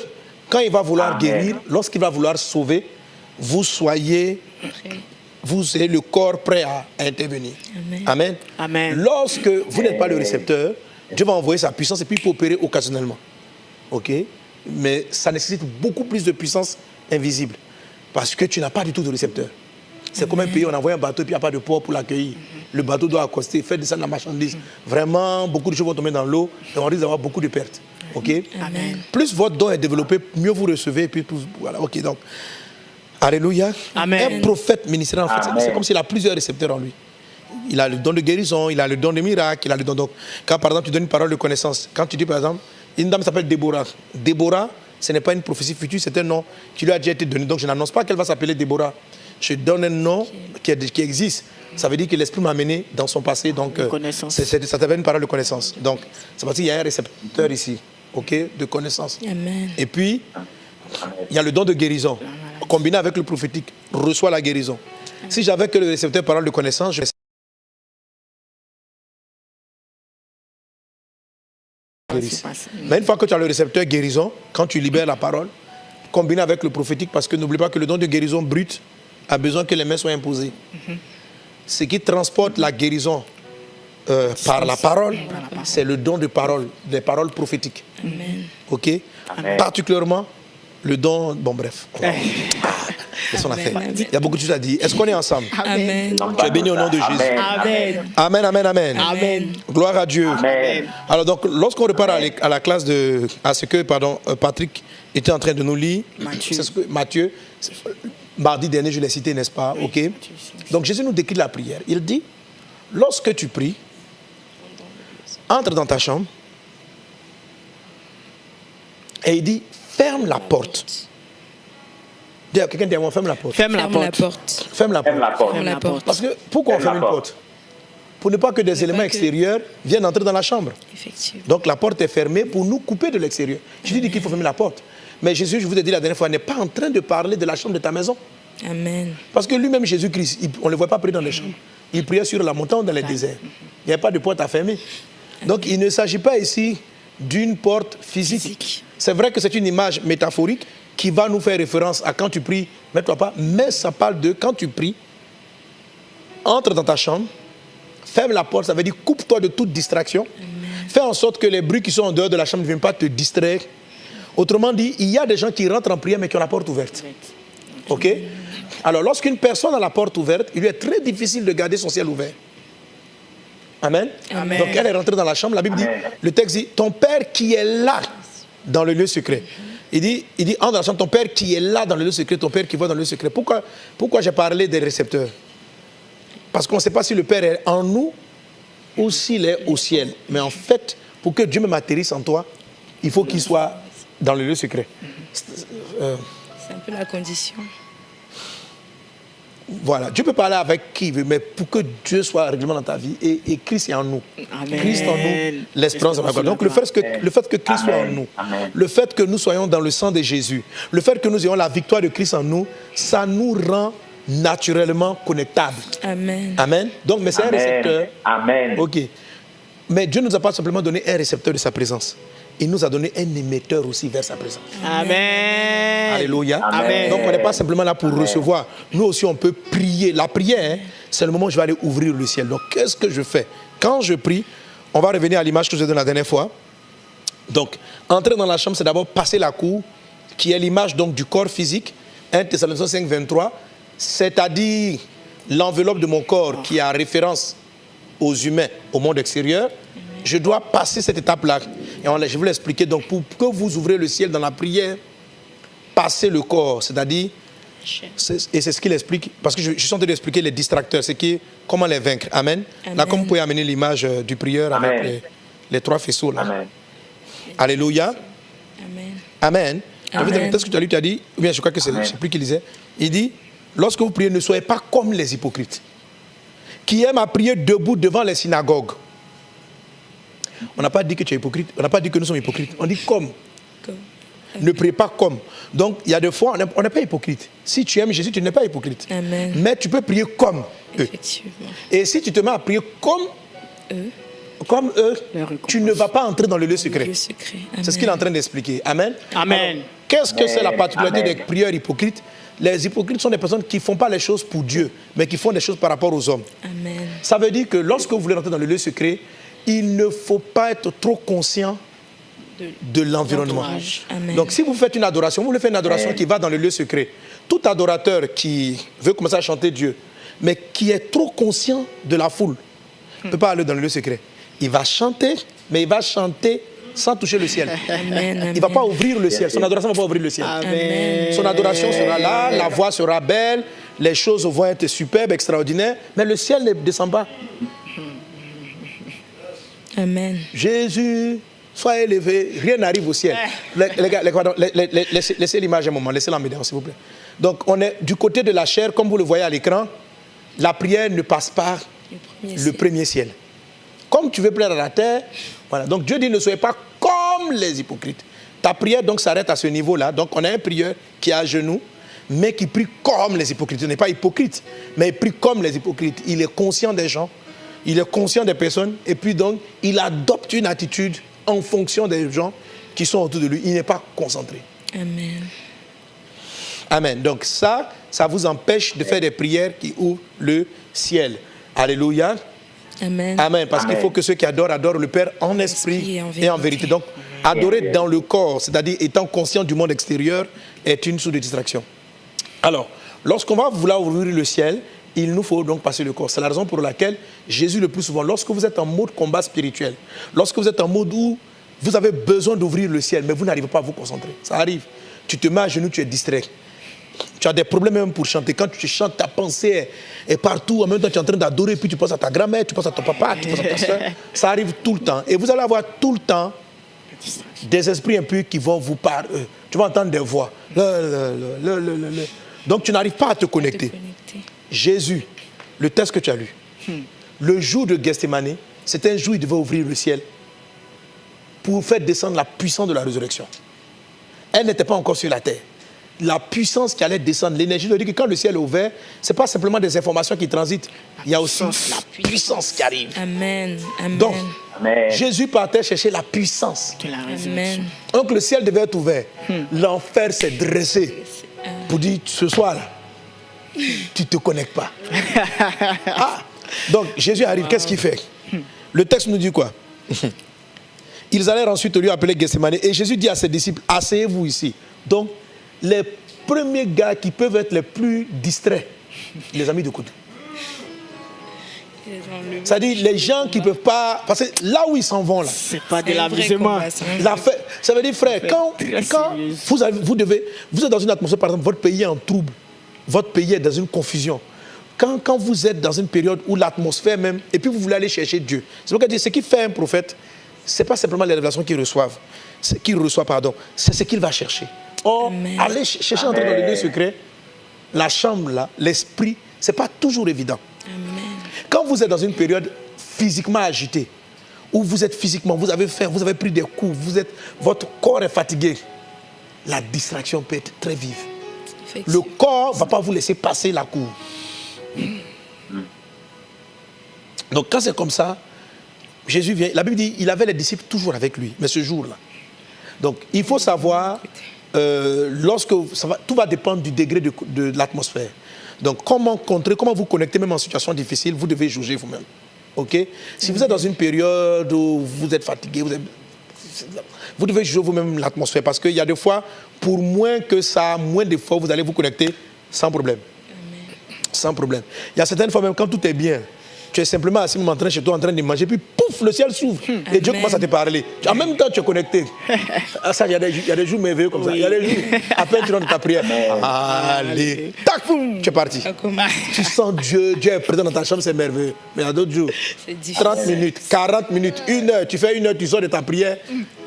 quand il va vouloir guérir, lorsqu'il va vouloir sauver, vous ayez le corps prêt à intervenir. Amen. Amen. Lorsque vous n'êtes pas le récepteur, Dieu va envoyer sa puissance et puis il peut opérer occasionnellement. OK? Mais ça nécessite beaucoup plus de puissance invisible. Parce que tu n'as pas du tout de récepteur. C'est comme un pays, on envoie un bateau et puis il n'y a pas de port pour l'accueillir. Le bateau doit accoster, faire descendre la marchandise. Vraiment, beaucoup de choses vont tomber dans l'eau et on risque d'avoir beaucoup de pertes. OK? Amen. Plus votre don est développé, mieux vous recevez. Et puis voilà, OK, donc. Alléluia. Amen. Un prophète ministériel, en fait, c'est comme s'il a plusieurs récepteurs en lui. Il a le don de guérison, il a le don de miracle, il a le don. Donc, quand par exemple tu donnes une parole de connaissance, quand tu dis par exemple, une dame s'appelle Déborah. Déborah, ce n'est pas une prophétie future, c'est un nom qui lui a déjà été donné. Donc je n'annonce pas qu'elle va s'appeler Déborah. Je donne un nom qui existe. Ça veut dire que l'esprit m'a amené dans son passé. Donc ça s'appelle une parole de connaissance. Donc c'est parce qu'il y a un récepteur ici, ok, de connaissance. Amen. Et puis il y a le don de guérison. Combiné avec le prophétique, reçoit la guérison. Si j'avais que le récepteur parole de connaissance, je Mais une fois que tu as le récepteur guérison, quand tu libères la parole, combiné avec le prophétique, parce que n'oublie pas que le don de guérison brute a besoin que les mains soient imposées. Ce qui transporte la guérison par la parole, c'est le don de parole, des paroles prophétiques. Amen. OK? Amen. Particulièrement le don... Bon, bref. Laissons la faire. Il y a beaucoup de choses à dire. Est-ce qu'on est ensemble? Amen. Tu es béni au nom de Jésus. Amen. Amen, amen, amen. Amen. Gloire à Dieu. Amen. Alors donc, lorsqu'on repart à la classe à ce que Patrick était en train de nous lire, c'est ce que Matthieu, mardi dernier, je l'ai cité, n'est-ce pas? Ok. Donc Jésus nous décrit la prière. Il dit, lorsque tu pries, entre dans ta chambre et il dit, ferme la porte. Quelqu'un dit à moi, ferme la porte. Ferme la porte. Ferme la Ferme la porte. porte. Ferme la porte. Parce que pourquoi on Ferme ferme la une porte? Pour ne pas que des éléments extérieurs viennent entrer dans la chambre. Effectivement. Donc la porte est fermée pour nous couper de l'extérieur. Je dis qu'il faut fermer la porte. Mais Jésus, je vous ai dit la dernière fois, n'est pas en train de parler de la chambre de ta maison. Amen. Parce que lui-même, Jésus-Christ, on ne le voit pas prier dans les chambres. Il priait sur la montagne dans les déserts. Il n'y a pas de porte à fermer. Donc il ne s'agit pas ici d'une porte physique. C'est vrai que c'est une image métaphorique qui va nous faire référence à quand tu pries, mets-toi pas, mais ça parle de quand tu pries, entre dans ta chambre, ferme la porte, ça veut dire coupe-toi de toute distraction. Amen. Fais en sorte que les bruits qui sont en dehors de la chambre ne viennent pas te distraire. Autrement dit, il y a des gens qui rentrent en prière mais qui ont la porte ouverte. Ok? Alors lorsqu'une personne a la porte ouverte, il lui est très difficile de garder son ciel ouvert. Amen. Amen. Donc elle est rentrée dans la chambre, la Bible dit, le texte dit, ton Père qui est là dans le lieu secret. Il dit, entre dans la chambre, ton Père qui est là dans le lieu secret, ton Père qui voit dans le lieu secret. Pourquoi j'ai parlé des récepteurs? Parce qu'on ne sait pas si le Père est en nous ou s'il est au ciel. Mais en fait, pour que Dieu me matérisse en toi, il faut qu'il soit dans le lieu secret. C'est un peu la condition. Voilà, Dieu peut parler avec qui il veut, mais pour que Dieu soit régulièrement dans ta vie, et Christ est en nous. Amen. Christ en nous, l'espérance de la gloire. Donc le fait que Christ soit en nous, le fait que nous soyons dans le sang de Jésus, le fait que nous ayons la victoire de Christ en nous, ça nous rend naturellement connectables. Amen. Amen. Donc, mais c'est un récepteur. Amen. Ok. Mais Dieu ne nous a pas simplement donné un récepteur de sa présence. Il nous a donné un émetteur aussi vers sa présence. Amen. Alléluia. Amen. Donc on n'est pas simplement là pour recevoir. Nous aussi on peut prier. La prière, c'est le moment où je vais aller ouvrir le ciel. Donc qu'est-ce que je fais? Quand je prie, on va revenir à l'image que je vous ai donnée la dernière fois. Donc entrer dans la chambre, c'est d'abord passer la cour, qui est l'image donc du corps physique. 1 Thessaloniciens 5, 23. C'est-à-dire l'enveloppe de mon corps qui a référence aux humains, au monde extérieur. Je dois passer cette étape-là. Et je vais l'expliquer. Donc, pour que vous ouvrez le ciel dans la prière, passez le corps. C'est-à-dire, et c'est ce qu'il explique, parce que je suis en train d'expliquer les distracteurs, c'est comment les vaincre. Amen. Amen. Là, comme vous pouvez amener l'image du prieur avec les trois faisceaux. Là. Amen. Alléluia. Amen. Amen. Amen. Qu'est-ce que tu as lu? Tu as dit, ou bien je crois que c'est plus qu'il disait. Il dit, lorsque vous priez, ne soyez pas comme les hypocrites, qui aiment à prier debout devant les synagogues. On n'a pas dit que tu es hypocrite, on n'a pas dit que nous sommes hypocrites, on dit comme. Ne prie pas comme. Donc, il y a des fois, on n'est pas hypocrite. Si tu aimes Jésus, tu n'es pas hypocrite. Amen. Mais tu peux prier comme eux. Effectivement. Et si tu te mets à prier comme eux, tu ne vas pas entrer dans le lieu secret. Le secret. C'est ce qu'il est en train d'expliquer. Amen. Amen. Alors, qu'est-ce que c'est la particularité Amen. des prieurs hypocrites? Les hypocrites sont des personnes qui ne font pas les choses pour Dieu, mais qui font des choses par rapport aux hommes. Amen. Ça veut dire que lorsque vous voulez rentrer dans le lieu secret, il ne faut pas être trop conscient de l'environnement. Amen. Donc si vous faites une adoration, vous voulez faire une adoration qui va dans le lieu secret. Tout adorateur qui veut commencer à chanter Dieu, mais qui est trop conscient de la foule, ne peut pas aller dans le lieu secret. Il va chanter, mais il va chanter sans toucher le ciel. Amen. Il ne va pas ouvrir le ciel. Son adoration ne va pas ouvrir le ciel. Amen. Son adoration sera là, la voix sera belle, les choses vont être superbes, extraordinaires, mais le ciel ne descend pas. Amen. Jésus, sois élevé, rien n'arrive au ciel. Les gars, laissez l'image un moment, laissez-la m'aider, s'il vous plaît. Donc, on est du côté de la chair, comme vous le voyez à l'écran, la prière ne passe pas le premier ciel. Comme tu veux plaire à la terre, voilà. Donc, Dieu dit, ne soyez pas comme les hypocrites. Ta prière, donc, s'arrête à ce niveau-là. Donc, on a un prieur qui est à genoux, mais qui prie comme les hypocrites. Il n'est pas hypocrite, mais il prie comme les hypocrites. Il est conscient des gens. Il est conscient des personnes et puis donc il adopte une attitude en fonction des gens qui sont autour de lui. Il n'est pas concentré. Amen. Amen. Donc ça vous empêche de faire des prières qui ouvrent le ciel. Alléluia. Amen. Amen. Parce qu'il faut que ceux qui adorent le Père en esprit et en vérité. Donc adorer dans le corps, c'est-à-dire étant conscient du monde extérieur, est une source de distraction. Alors, lorsqu'on va vouloir ouvrir le ciel, il nous faut donc passer le corps. C'est la raison pour laquelle Jésus le plus souvent, lorsque vous êtes en mode combat spirituel, lorsque vous êtes en mode où vous avez besoin d'ouvrir le ciel, mais vous n'arrivez pas à vous concentrer. Ça arrive. Tu te mets à genoux, tu es distrait. Tu as des problèmes même pour chanter. Quand tu chantes, ta pensée est partout. En même temps, tu es en train d'adorer, puis tu penses à ta grand-mère, tu penses à ton papa, tu penses à ta soeur. Ça arrive tout le temps. Et vous allez avoir tout le temps des esprits impurs qui vont vous parler. Tu vas entendre des voix. Donc, tu n'arrives pas à te connecter. Jésus, le texte que tu as lu, le jour de Gethsémani, c'était un jour où il devait ouvrir le ciel pour faire descendre la puissance de la résurrection. Elle n'était pas encore sur la terre. La puissance qui allait descendre, l'énergie, je dis que quand le ciel est ouvert, ce n'est pas simplement des informations qui transitent, il y a aussi la puissance qui arrive. Amen. Amen. Donc, Jésus partait chercher la puissance. Amen. Donc le ciel devait être ouvert. L'enfer s'est dressé pour dire, ce soir-là, tu ne te connectes pas. Donc Jésus arrive, qu'est-ce qu'il fait? Le texte nous dit quoi? Ils allèrent ensuite au lieu appelé Gethsémani et Jésus dit à ses disciples, asseyez-vous ici. Donc les premiers gars qui peuvent être les plus distraits, les amis de côté. C'est-à-dire les gens qui ne peuvent pas... Parce que là où ils s'en vont, là... C'est pas de l'amusement. Ça veut dire, frère, quand vous êtes dans une atmosphère, par exemple, votre pays est en trouble, votre pays est dans une confusion. Quand vous êtes dans une période où l'atmosphère même... Et puis vous voulez aller chercher Dieu. C'est pourquoi ce qui fait un prophète, ce n'est pas simplement les révélations qu'il reçoit, c'est ce qu'il va chercher. Or, aller chercher entrer dans les lieux secrets, la chambre là, l'esprit, ce n'est pas toujours évident. Amen. Quand vous êtes dans une période physiquement agitée, où vous êtes physiquement, vous avez faim, vous avez pris des coups, votre corps est fatigué, la distraction peut être très vive. Le corps ne va pas vous laisser passer la cour. Donc quand c'est comme ça, Jésus vient, la Bible dit, il avait les disciples toujours avec lui, mais ce jour-là. Donc il faut savoir, tout va dépendre du degré de l'atmosphère. Donc comment vous connecter même en situation difficile, vous devez juger vous-même. Ok? Si vous êtes dans une période où vous êtes fatigué, vous devez juger vous-même l'atmosphère, parce qu'il y a des fois, pour moins d'efforts, vous allez vous connecter sans problème. Amen. Sans problème. Il y a certaines fois même quand tout est bien, tu es simplement assis en train chez toi en train de manger, puis pouf, le ciel s'ouvre et Dieu commence à te parler. En même temps, tu es connecté. Ça, il y a des jours merveilleux comme ça. Il y a des jours, à peine tu rentres ta prière. Allez, tac, tu es parti. Tu sens Dieu est présent dans ta chambre, c'est merveilleux. Mais il y a d'autres jours, 30 minutes, 40 minutes, 1 heure, tu fais 1 heure, tu sors de ta prière.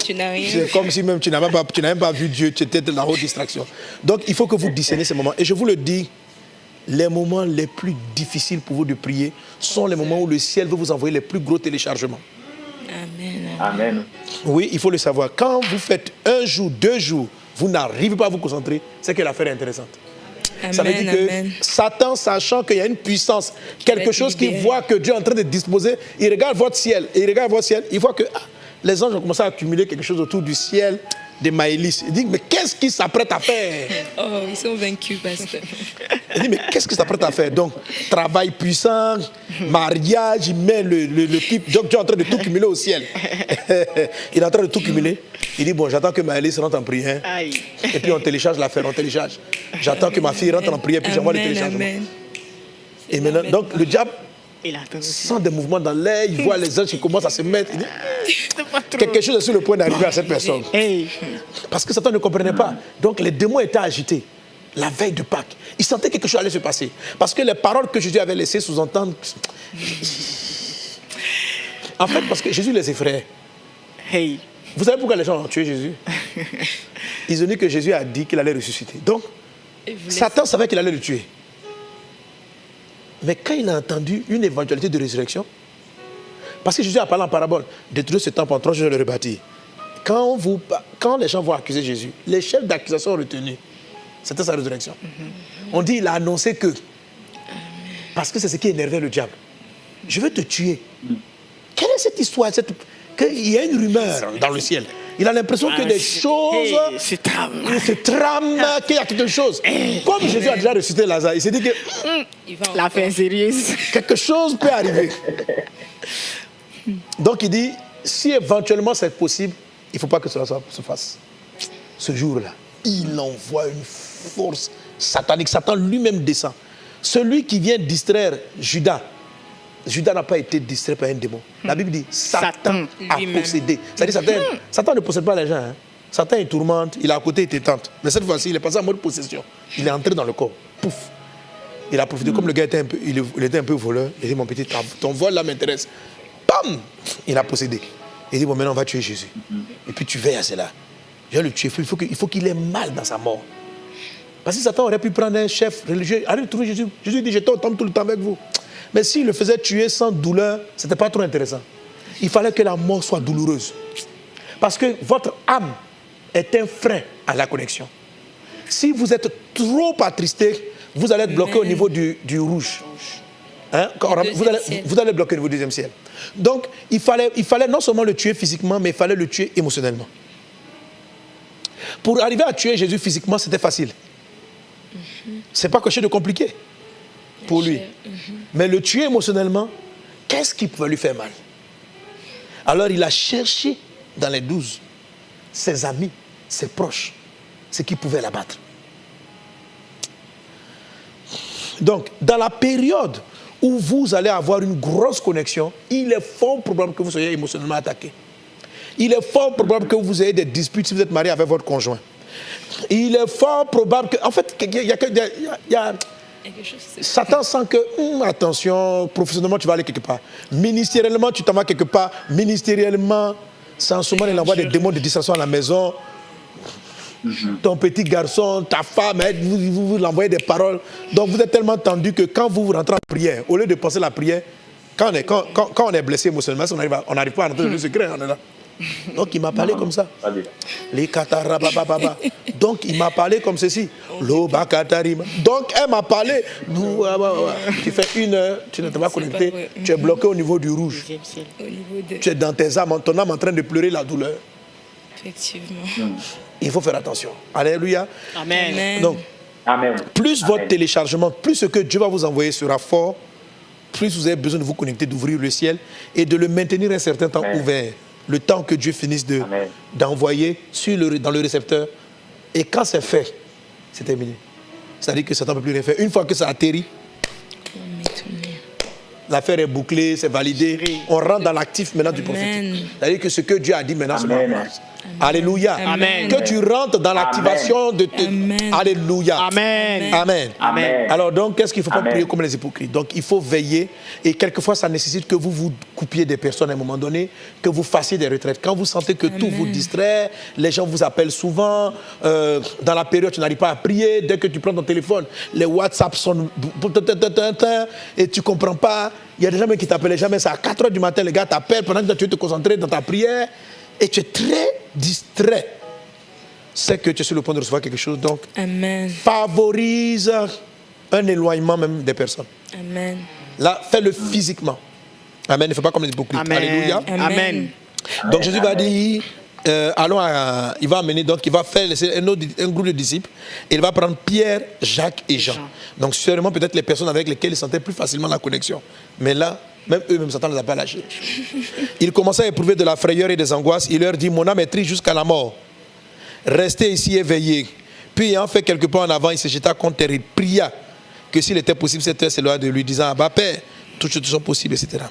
Tu n'as rien. C'est comme si même tu n'as même pas vu Dieu, tu étais dans la haute distraction. Donc, il faut que vous discerniez ces moments. Et je vous le dis, les moments les plus difficiles pour vous de prier sont les moments où le ciel veut vous envoyer les plus gros téléchargements. Amen. Amen. Oui, il faut le savoir. Quand vous faites 1 jour, 2 jours, vous n'arrivez pas à vous concentrer, c'est que l'affaire est intéressante. Amen, ça veut dire que Satan, sachant qu'il y a une puissance, quelque chose qu'il voit que Dieu est en train de disposer, il regarde votre ciel, il voit que les anges ont commencé à accumuler quelque chose autour du ciel de Maëlys. Il dit, mais qu'est-ce qu'ils s'apprêtent à faire? Oh, ils sont vaincus, pasteur. Il dit, mais qu'est-ce qu'ils s'apprêtent à faire? Donc, travail puissant, mariage, il met le type. Donc, Dieu est en train de tout cumuler au ciel. Il est en train de tout cumuler. Il dit, bon, j'attends que Maëlys rentre en prière. Et puis, on télécharge l'affaire, on télécharge. J'attends que ma fille rentre en prière, puis j'envoie le téléchargement. Et maintenant, donc, le diable sent des mouvements dans l'air, il voit les anges qui commencent à se mettre. Il dit, quelque chose est sur le point d'arriver à cette personne. Parce que Satan ne comprenait pas. Donc les démons étaient agités. La veille de Pâques, ils sentaient quelque chose allait se passer. Parce que les paroles que Jésus avait laissées sous-entendre... En fait, parce que Jésus les effrayait. Vous savez pourquoi les gens ont tué Jésus? Ils ont dit que Jésus a dit qu'il allait ressusciter. Donc, Satan savait qu'il allait le tuer. Mais quand il a entendu une éventualité de résurrection, parce que Jésus a parlé en parabole, détruire ce temple en 3 jours, je le rebâtis. Quand les gens vont accuser Jésus, les chefs d'accusation retenus, c'était sa résurrection. On dit il a annoncé que, parce que c'est ce qui énervait le diable, je veux te tuer. Quelle est cette histoire? Qu'il y a une rumeur dans le ciel. Il a l'impression que des choses se trament, qu'il y a quelque chose. Comme Jésus a déjà ressuscité Lazare, il s'est dit que la fin est sérieuse. Quelque chose peut arriver. Donc il dit, si éventuellement c'est possible, il ne faut pas que cela se fasse. Ce jour-là, il envoie une force satanique. Satan lui-même descend. Celui qui vient distraire Judas, Judas n'a pas été distrait par un démon. La Bible dit, Satan a possédé. C'est-à-dire, Satan ne possède pas les gens. Hein. Satan, il tourmente, il est à côté, il t'étente. Mais cette fois-ci, il est passé en mode possession. Il est entré dans le corps. Pouf. Il a profité. Comme le gars était un peu voleur, il dit, mon petit, ton vol là m'intéresse. Bam! Il a possédé. Il dit, bon, maintenant on va tuer Jésus. Et puis tu veilles à cela. Je vais le tuer. Il faut qu'il ait mal dans sa mort. Parce que Satan aurait pu prendre un chef religieux. Allez trouver Jésus. Jésus dit, je tombe tout le temps avec vous. Mais s'il le faisait tuer sans douleur, ce n'était pas trop intéressant. Il fallait que la mort soit douloureuse. Parce que votre âme est un frein à la connexion. Si vous êtes trop attristé, vous allez être bloqué au niveau du rouge. Hein? Vous allez bloquer au niveau du deuxième ciel. Donc, il fallait non seulement le tuer physiquement, mais il fallait le tuer émotionnellement. Pour arriver à tuer Jésus physiquement, c'était facile. Ce n'est pas quelque chose de compliqué pour lui. Mais le tuer émotionnellement, qu'est-ce qui pouvait lui faire mal? Alors il a cherché dans les 12 ses amis, ses proches, ce qui pouvait l'abattre. Donc, dans la période où vous allez avoir une grosse connexion, il est fort probable que vous soyez émotionnellement attaqué. Il est fort probable que vous ayez des disputes si vous êtes marié avec votre conjoint. Il est fort probable que... En fait, il y a Satan sent que, attention, professionnellement, tu vas aller quelque part. Ministériellement, tu t'en vas quelque part. Ministériellement, sans souvent, il envoie des démons de distraction à la maison. ton petit garçon, ta femme, vous l'envoyez des paroles. Donc vous êtes tellement tendu que quand vous rentrez en prière, au lieu de penser la prière, quand on est blessé émotionnellement, on n'arrive pas à rentrer dans le secret, on est là. Donc il m'a parlé comme ça. Les katarabababa. Donc il m'a parlé comme ceci. Donc elle m'a parlé. Tu fais 1 heure, tu ne t'es pas connecté, tu es bloqué au niveau du rouge. Tu es dans tes âmes, ton âme en train de pleurer la douleur. Effectivement. Il faut faire attention. Alléluia. Amen. Donc, Amen. plus Amen. votre téléchargement, plus ce que Dieu va vous envoyer sera fort, plus vous avez besoin de vous connecter, d'ouvrir le ciel et de le maintenir un certain temps ouvert. Le temps que Dieu finisse d'envoyer dans le récepteur. Et quand c'est fait, c'est terminé. C'est-à-dire que Satan ne peut plus rien faire. Une fois que ça atterrit, l'affaire est bouclée, c'est validé. On rentre dans l'actif maintenant du prophétique. C'est-à-dire que ce que Dieu a dit maintenant se met en place. Alléluia. Amen. Que tu rentres dans l'activation de tes... Alléluia. Amen. Amen. Amen. Alors donc, qu'est-ce qu'il ne faut pas Amen. prier comme les hypocrites? Donc, il faut veiller. Et quelquefois, ça nécessite que vous vous coupiez des personnes à un moment donné, que vous fassiez des retraites. Quand vous sentez que tout vous distrait, les gens vous appellent souvent, dans la période, tu n'arrives pas à prier. Dès que tu prends ton téléphone, les WhatsApp sont... Et tu ne comprends pas. Il y a des gens qui t'appellent jamais. C'est à 4 h du matin, les gars t'appellent pendant que tu veux te concentrer dans ta prière. Et tu es très distrait. C'est que tu es sur le point de recevoir quelque chose. Donc, Amen. favorise un éloignement même des personnes. Amen. Là, fais-le physiquement. Amen. Ne fais pas comme les hypocrites. Amen. Alléluia. Amen. Donc Jésus va dire, il va amener, donc il va faire un groupe de disciples. Et il va prendre Pierre, Jacques et Jean. Donc sûrement peut-être les personnes avec lesquelles il sentait plus facilement la connexion. Mais là, même eux-mêmes, Satan ne les a pas lâchés. Il commençait à éprouver de la frayeur et des angoisses. Il leur dit, mon âme est triste jusqu'à la mort. Restez ici et veillez. Puis ayant fait quelques pas en avant, il se jeta contre terre. Il pria que s'il était possible, cette heure s'éloigna de lui, disant, Abba Père, toutes choses sont possibles, etc.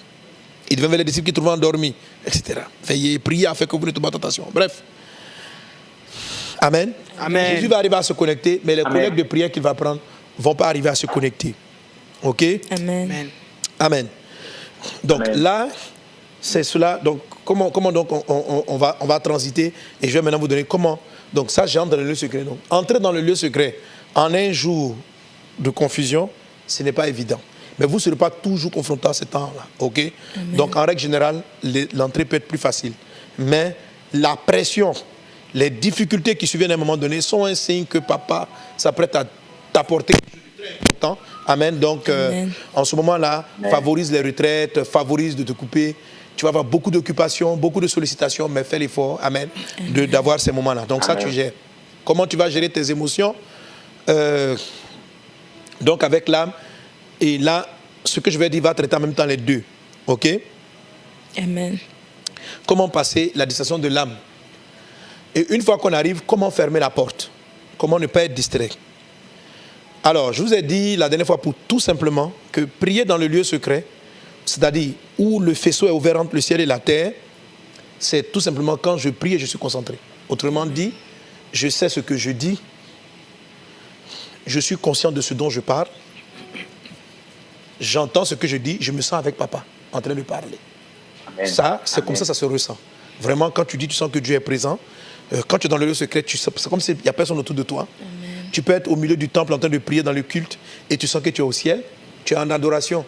Il devint vers les disciples qui trouvaient endormis, etc. Veillez, priez afin que vous ne tombiez en tentation. Bref. Amen. Amen. Jésus va arriver à se connecter, mais les collègues de prière qu'il va prendre ne vont pas arriver à se connecter. OK? Amen. Amen. Amen. Donc Amen. là, c'est cela. Donc comment donc on va transiter et je vais maintenant vous donner comment. Donc ça, j'entre dans le lieu secret. Donc entrer dans le lieu secret en un jour de confusion, ce n'est pas évident. Mais vous ne serez pas toujours confronté à ce temps-là. OK? Amen. Donc en règle générale, l'entrée peut être plus facile. Mais la pression, les difficultés qui surviennent à un moment donné sont un signe que papa s'apprête à t'apporter quelque chose de très important. Amen. Donc, en ce moment-là, favorise les retraites, favorise de te couper. Tu vas avoir beaucoup d'occupations, beaucoup de sollicitations, mais fais l'effort, amen, d'avoir ces moments-là. Donc, ça, tu gères. Comment tu vas gérer tes émotions? Donc, avec l'âme. Et là, ce que je vais dire va traiter en même temps les deux. OK? Amen. Comment passer la distraction de l'âme? Et une fois qu'on arrive, comment fermer la porte? Comment ne pas être distrait? Alors, je vous ai dit la dernière fois pour tout simplement que prier dans le lieu secret, c'est-à-dire où le faisceau est ouvert entre le ciel et la terre, c'est tout simplement quand je prie et je suis concentré. Autrement dit, je sais ce que je dis, je suis conscient de ce dont je parle, j'entends ce que je dis, je me sens avec papa en train de parler. Amen. Ça, c'est Amen. comme ça se ressent. Vraiment, quand tu dis, tu sens que Dieu est présent. Quand tu es dans le lieu secret, c'est comme s'il n'y a personne autour de toi. Amen. Tu peux être au milieu du temple en train de prier dans le culte et tu sens que tu es au ciel, tu es en adoration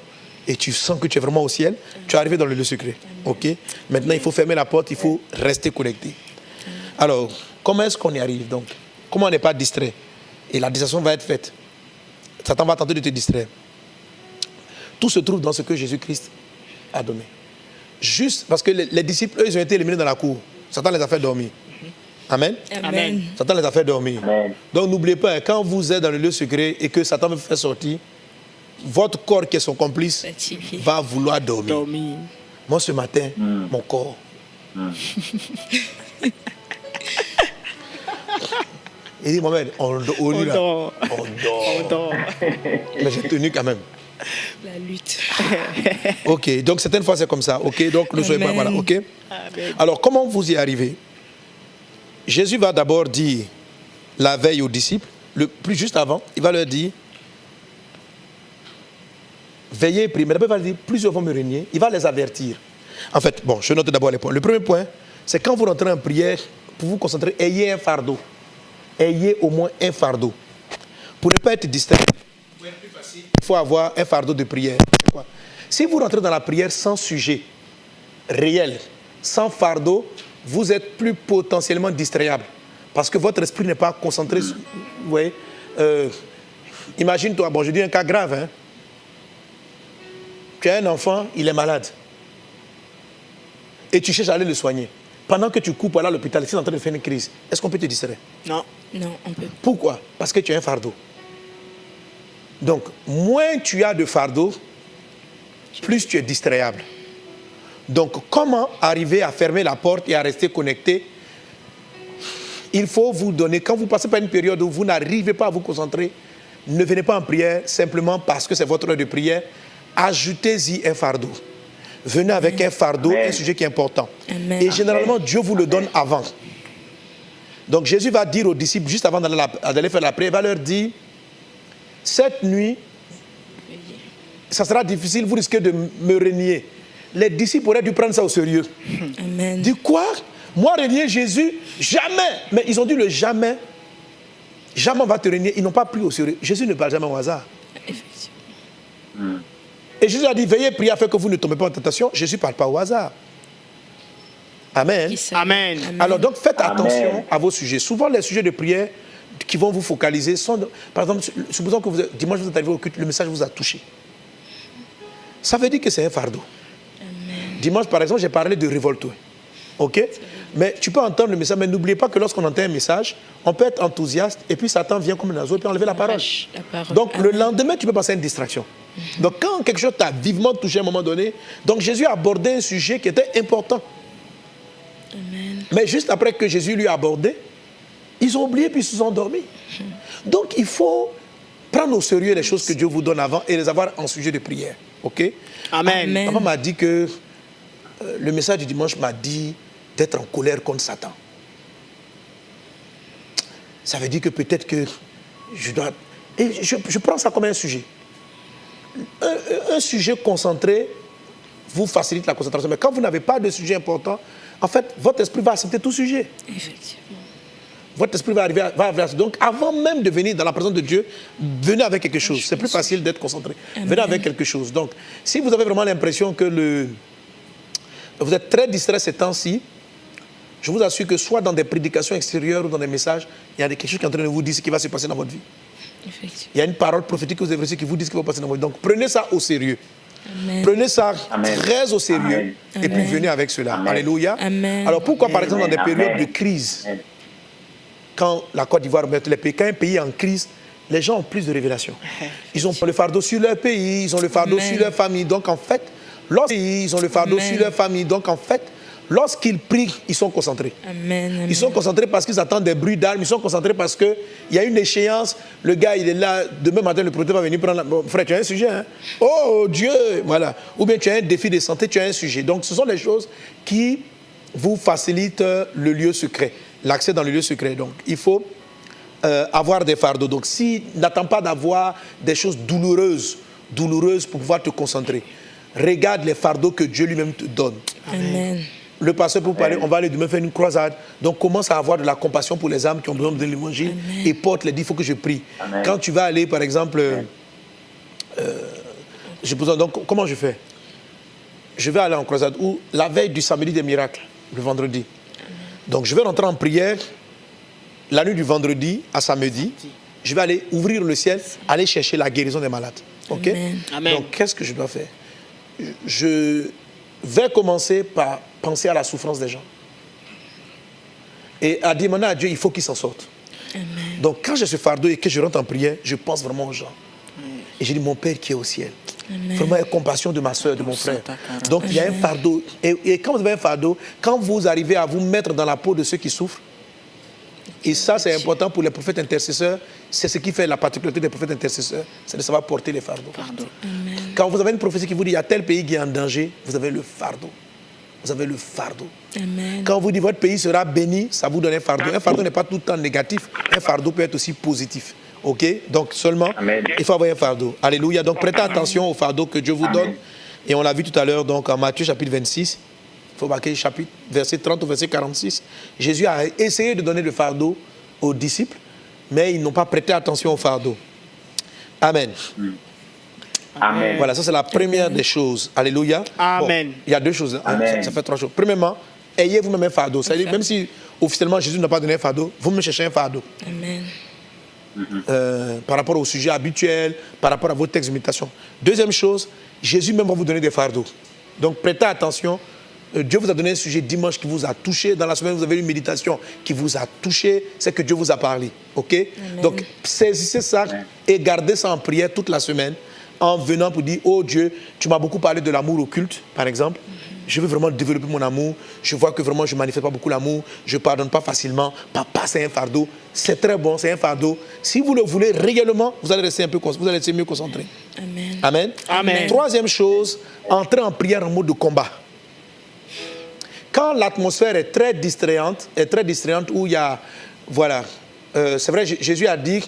et tu sens que tu es vraiment au ciel, tu es arrivé dans le lieu secret. OK? Maintenant, il faut fermer la porte, il faut rester connecté. Alors, comment est-ce qu'on y arrive donc? Comment on n'est pas distrait? Et la distraction va être faite. Satan va tenter de te distraire. Tout se trouve dans ce que Jésus-Christ a donné. Juste parce que les disciples, eux, ils ont été éliminés dans la cour. Satan les a fait dormir. Amen. Amen. Satan les a fait dormir. Amen. Donc n'oubliez pas, quand vous êtes dans le lieu secret et que Satan vous fait sortir, votre corps qui est son complice Fatigué. va vouloir dormir. Dormir. Moi ce matin, mon corps. Il dit, Mohamed, on lit là. dort. On dort. On dort. Mais j'ai tenu quand même. La lutte. Ok, donc certaines fois c'est comme ça. Ok, donc ne soyez pas. Amen. Voilà, ok. Amen. Alors comment vous y arrivez? Jésus va d'abord dire la veille aux disciples, plus juste avant, il va leur dire veillez et priez. Mais d'abord il va dire plusieurs vont me régner. Il va les avertir. En fait, bon, je note d'abord les points. Le premier point, c'est quand vous rentrez en prière, pour vous concentrer, ayez un fardeau. ayez au moins un fardeau. Pour ne pas être distrait, il faut avoir un fardeau de prière. Si vous rentrez dans la prière sans sujet réel, sans fardeau, vous êtes plus potentiellement distrayable. Parce que votre esprit n'est pas concentré sur... Vous voyez, imagine-toi, bon, je dis un cas grave. Hein. Tu as un enfant, il est malade. Et tu cherches à aller le soigner. Pendant que tu cours pour aller à l'hôpital, tu es en train de faire une crise. Est-ce qu'on peut te distraire? Non. Non, on peut. Pourquoi? Parce que tu as un fardeau. Donc, moins tu as de fardeau, plus tu es distrayable. Donc, comment arriver à fermer la porte et à rester connecté? Il faut vous donner, quand vous passez par une période où vous n'arrivez pas à vous concentrer, ne venez pas en prière simplement parce que c'est votre heure de prière. Ajoutez-y un fardeau. Venez avec un fardeau, un sujet qui est important. Amen. Et généralement, Dieu vous le donne avant. Donc, Jésus va dire aux disciples, juste avant d'aller faire la prière, il va leur dire, cette nuit, ça sera difficile, vous risquez de me renier. Les disciples auraient dû prendre ça au sérieux. Amen. Dis quoi? Moi, renier Jésus? Jamais. Mais ils ont dit le jamais. Jamais on va te renier. Ils n'ont pas pris au sérieux. Jésus ne parle jamais au hasard. Effectivement. Et Jésus a dit, veillez, priez afin que vous ne tombez pas en tentation. Jésus ne parle pas au hasard. Amen. Amen. Alors donc faites Amen. attention à vos sujets. Souvent les sujets de prière qui vont vous focaliser sont, par exemple, supposons que dimanche vous êtes arrivé au culte, le message vous a touché. Ça veut dire que c'est un fardeau. Amen. Dimanche par exemple, j'ai parlé de révolte. Ok? Mais tu peux entendre le message, mais n'oubliez pas que lorsqu'on entend un message, on peut être enthousiaste et puis Satan vient comme un oiseau et puis enlever la parole. La parole. Donc le Amen. lendemain, tu peux passer à une distraction. Donc quand quelque chose t'a vivement touché à un moment donné, donc Jésus a abordé un sujet qui était important. Amen. Mais juste après que Jésus lui a abordé, ils ont oublié puis ils se sont endormis. Donc il faut prendre au sérieux les choses que Dieu vous donne avant et les avoir en sujet de prière. Ok? Amen. Amen. Papa m'a dit que le message du dimanche m'a dit d'être en colère contre Satan. Ça veut dire que peut-être que je dois... Et je prends ça comme un sujet. Un sujet concentré vous facilite la concentration. Mais quand vous n'avez pas de sujet important, en fait, votre esprit va accepter tout sujet. Effectivement. Votre esprit va arriver à... Donc, avant même de venir dans la présence de Dieu, venez avec quelque chose. C'est plus facile d'être concentré. Amen. Venez avec quelque chose. Donc, si vous avez vraiment l'impression que vous êtes très distrait ces temps-ci, je vous assure que soit dans des prédications extérieures ou dans des messages, il y a quelque chose qui est en train de vous dire ce qui va se passer dans votre vie. Effectivement. Il y a une parole prophétique que vous avez reçue qui vous dit ce qui va passer dans votre vie. Donc, prenez ça au sérieux. Amen. Prenez ça Amen. très au sérieux. Amen. Et puis Amen. venez avec cela. Amen. Alléluia. Amen. Alors pourquoi par exemple dans des Amen. périodes de crise, quand la Côte d'Ivoire, quand un pays est en crise, les gens ont plus de révélations. Ils ont le fardeau sur leur pays, ils ont le fardeau Amen. sur leur famille. Donc en fait, lorsqu'ils ont le fardeau Amen. sur leur famille, donc en fait, lorsqu'ils prient, ils sont concentrés. Amen. Amen. Ils sont concentrés parce qu'ils attendent des bruits d'armes. Ils sont concentrés parce qu'il y a une échéance. Le gars, il est là. Demain matin, le protecteur va venir prendre... Bon, frère, tu as un sujet. Hein? Oh, Dieu. Voilà. Ou bien tu as un défi de santé, tu as un sujet. Donc, ce sont les choses qui vous facilitent le lieu secret. L'accès dans le lieu secret. Donc, il faut avoir des fardeaux. Donc, n'attends pas d'avoir des choses douloureuses pour pouvoir te concentrer. Regarde les fardeaux que Dieu lui-même te donne. Amen. Le pasteur pour parler, on va aller demain faire une croisade. Donc commence à avoir de la compassion pour les âmes qui ont besoin de l'évangile et porte les dit, il faut que je prie. Amen. Quand tu vas aller, par exemple, j'ai besoin, donc comment je fais? Je vais aller en croisade ou la veille du samedi des miracles, le vendredi. Donc je vais rentrer en prière la nuit du vendredi à samedi. Je vais aller ouvrir le ciel, aller chercher la guérison des malades. Ok? Amen. Amen. Donc qu'est-ce que je dois faire? Je vais commencer par penser à la souffrance des gens. Et à demander à Dieu, il faut qu'ils s'en sortent. Amen. Donc quand j'ai ce fardeau et que je rentre en prière, je pense vraiment aux gens. Et je dis, mon Père qui est au ciel, Amen. vraiment aie compassion de ma soeur, de mon frère. Donc il y a un fardeau. Et quand vous avez un fardeau, quand vous arrivez à vous mettre dans la peau de ceux qui souffrent, et ça c'est important pour les prophètes intercesseurs, c'est ce qui fait la particularité des prophètes intercesseurs, c'est de savoir porter les fardeaux. Amen. Quand vous avez une prophétie qui vous dit, il y a tel pays qui est en danger, vous avez le fardeau. Vous avez le fardeau. Amen. Quand on vous dit votre pays sera béni, ça vous donne un fardeau. Un fardeau n'est pas tout le temps négatif. Un fardeau peut être aussi positif. OK? Donc seulement, Amen. il faut avoir un fardeau. Alléluia. Donc prêtez attention au fardeau que Dieu vous donne. Et on l'a vu tout à l'heure donc en Matthieu chapitre 26. Il faut marquer verset 30 au verset 46. Jésus a essayé de donner le fardeau aux disciples. mais ils n'ont pas prêté attention au fardeau. Amen. Amen. Voilà, ça c'est la première des choses. Alléluia. Amen. Bon, il y a deux choses. Amen. Ça fait trois choses. Premièrement, ayez vous-même un fardeau. C'est-à-dire, même si officiellement Jésus n'a pas donné un fardeau, vous me cherchez un fardeau. Amen. Par rapport au sujet habituel, par rapport à vos textes de méditation. Deuxième chose, Jésus même va vous donner des fardeaux. Donc prêtez attention. Dieu vous a donné un sujet dimanche qui vous a touché. Dans la semaine, vous avez une méditation qui vous a touché. C'est que Dieu vous a parlé. OK? Amen. Donc saisissez ça et gardez ça en prière toute la semaine en venant pour dire, oh Dieu, tu m'as beaucoup parlé de l'amour occulte, par exemple. Je veux vraiment développer mon amour. Je vois que vraiment je ne manifeste pas beaucoup l'amour. Je ne pardonne pas facilement. Papa, c'est un fardeau. C'est très bon, c'est un fardeau. Si vous le voulez réellement, vous allez rester un peu, vous allez être mieux concentré. Amen. Amen. Amen. Troisième chose, entrez en prière en mode de combat. Quand l'atmosphère est très distrayante, où il y a, voilà, c'est vrai, Jésus a dit,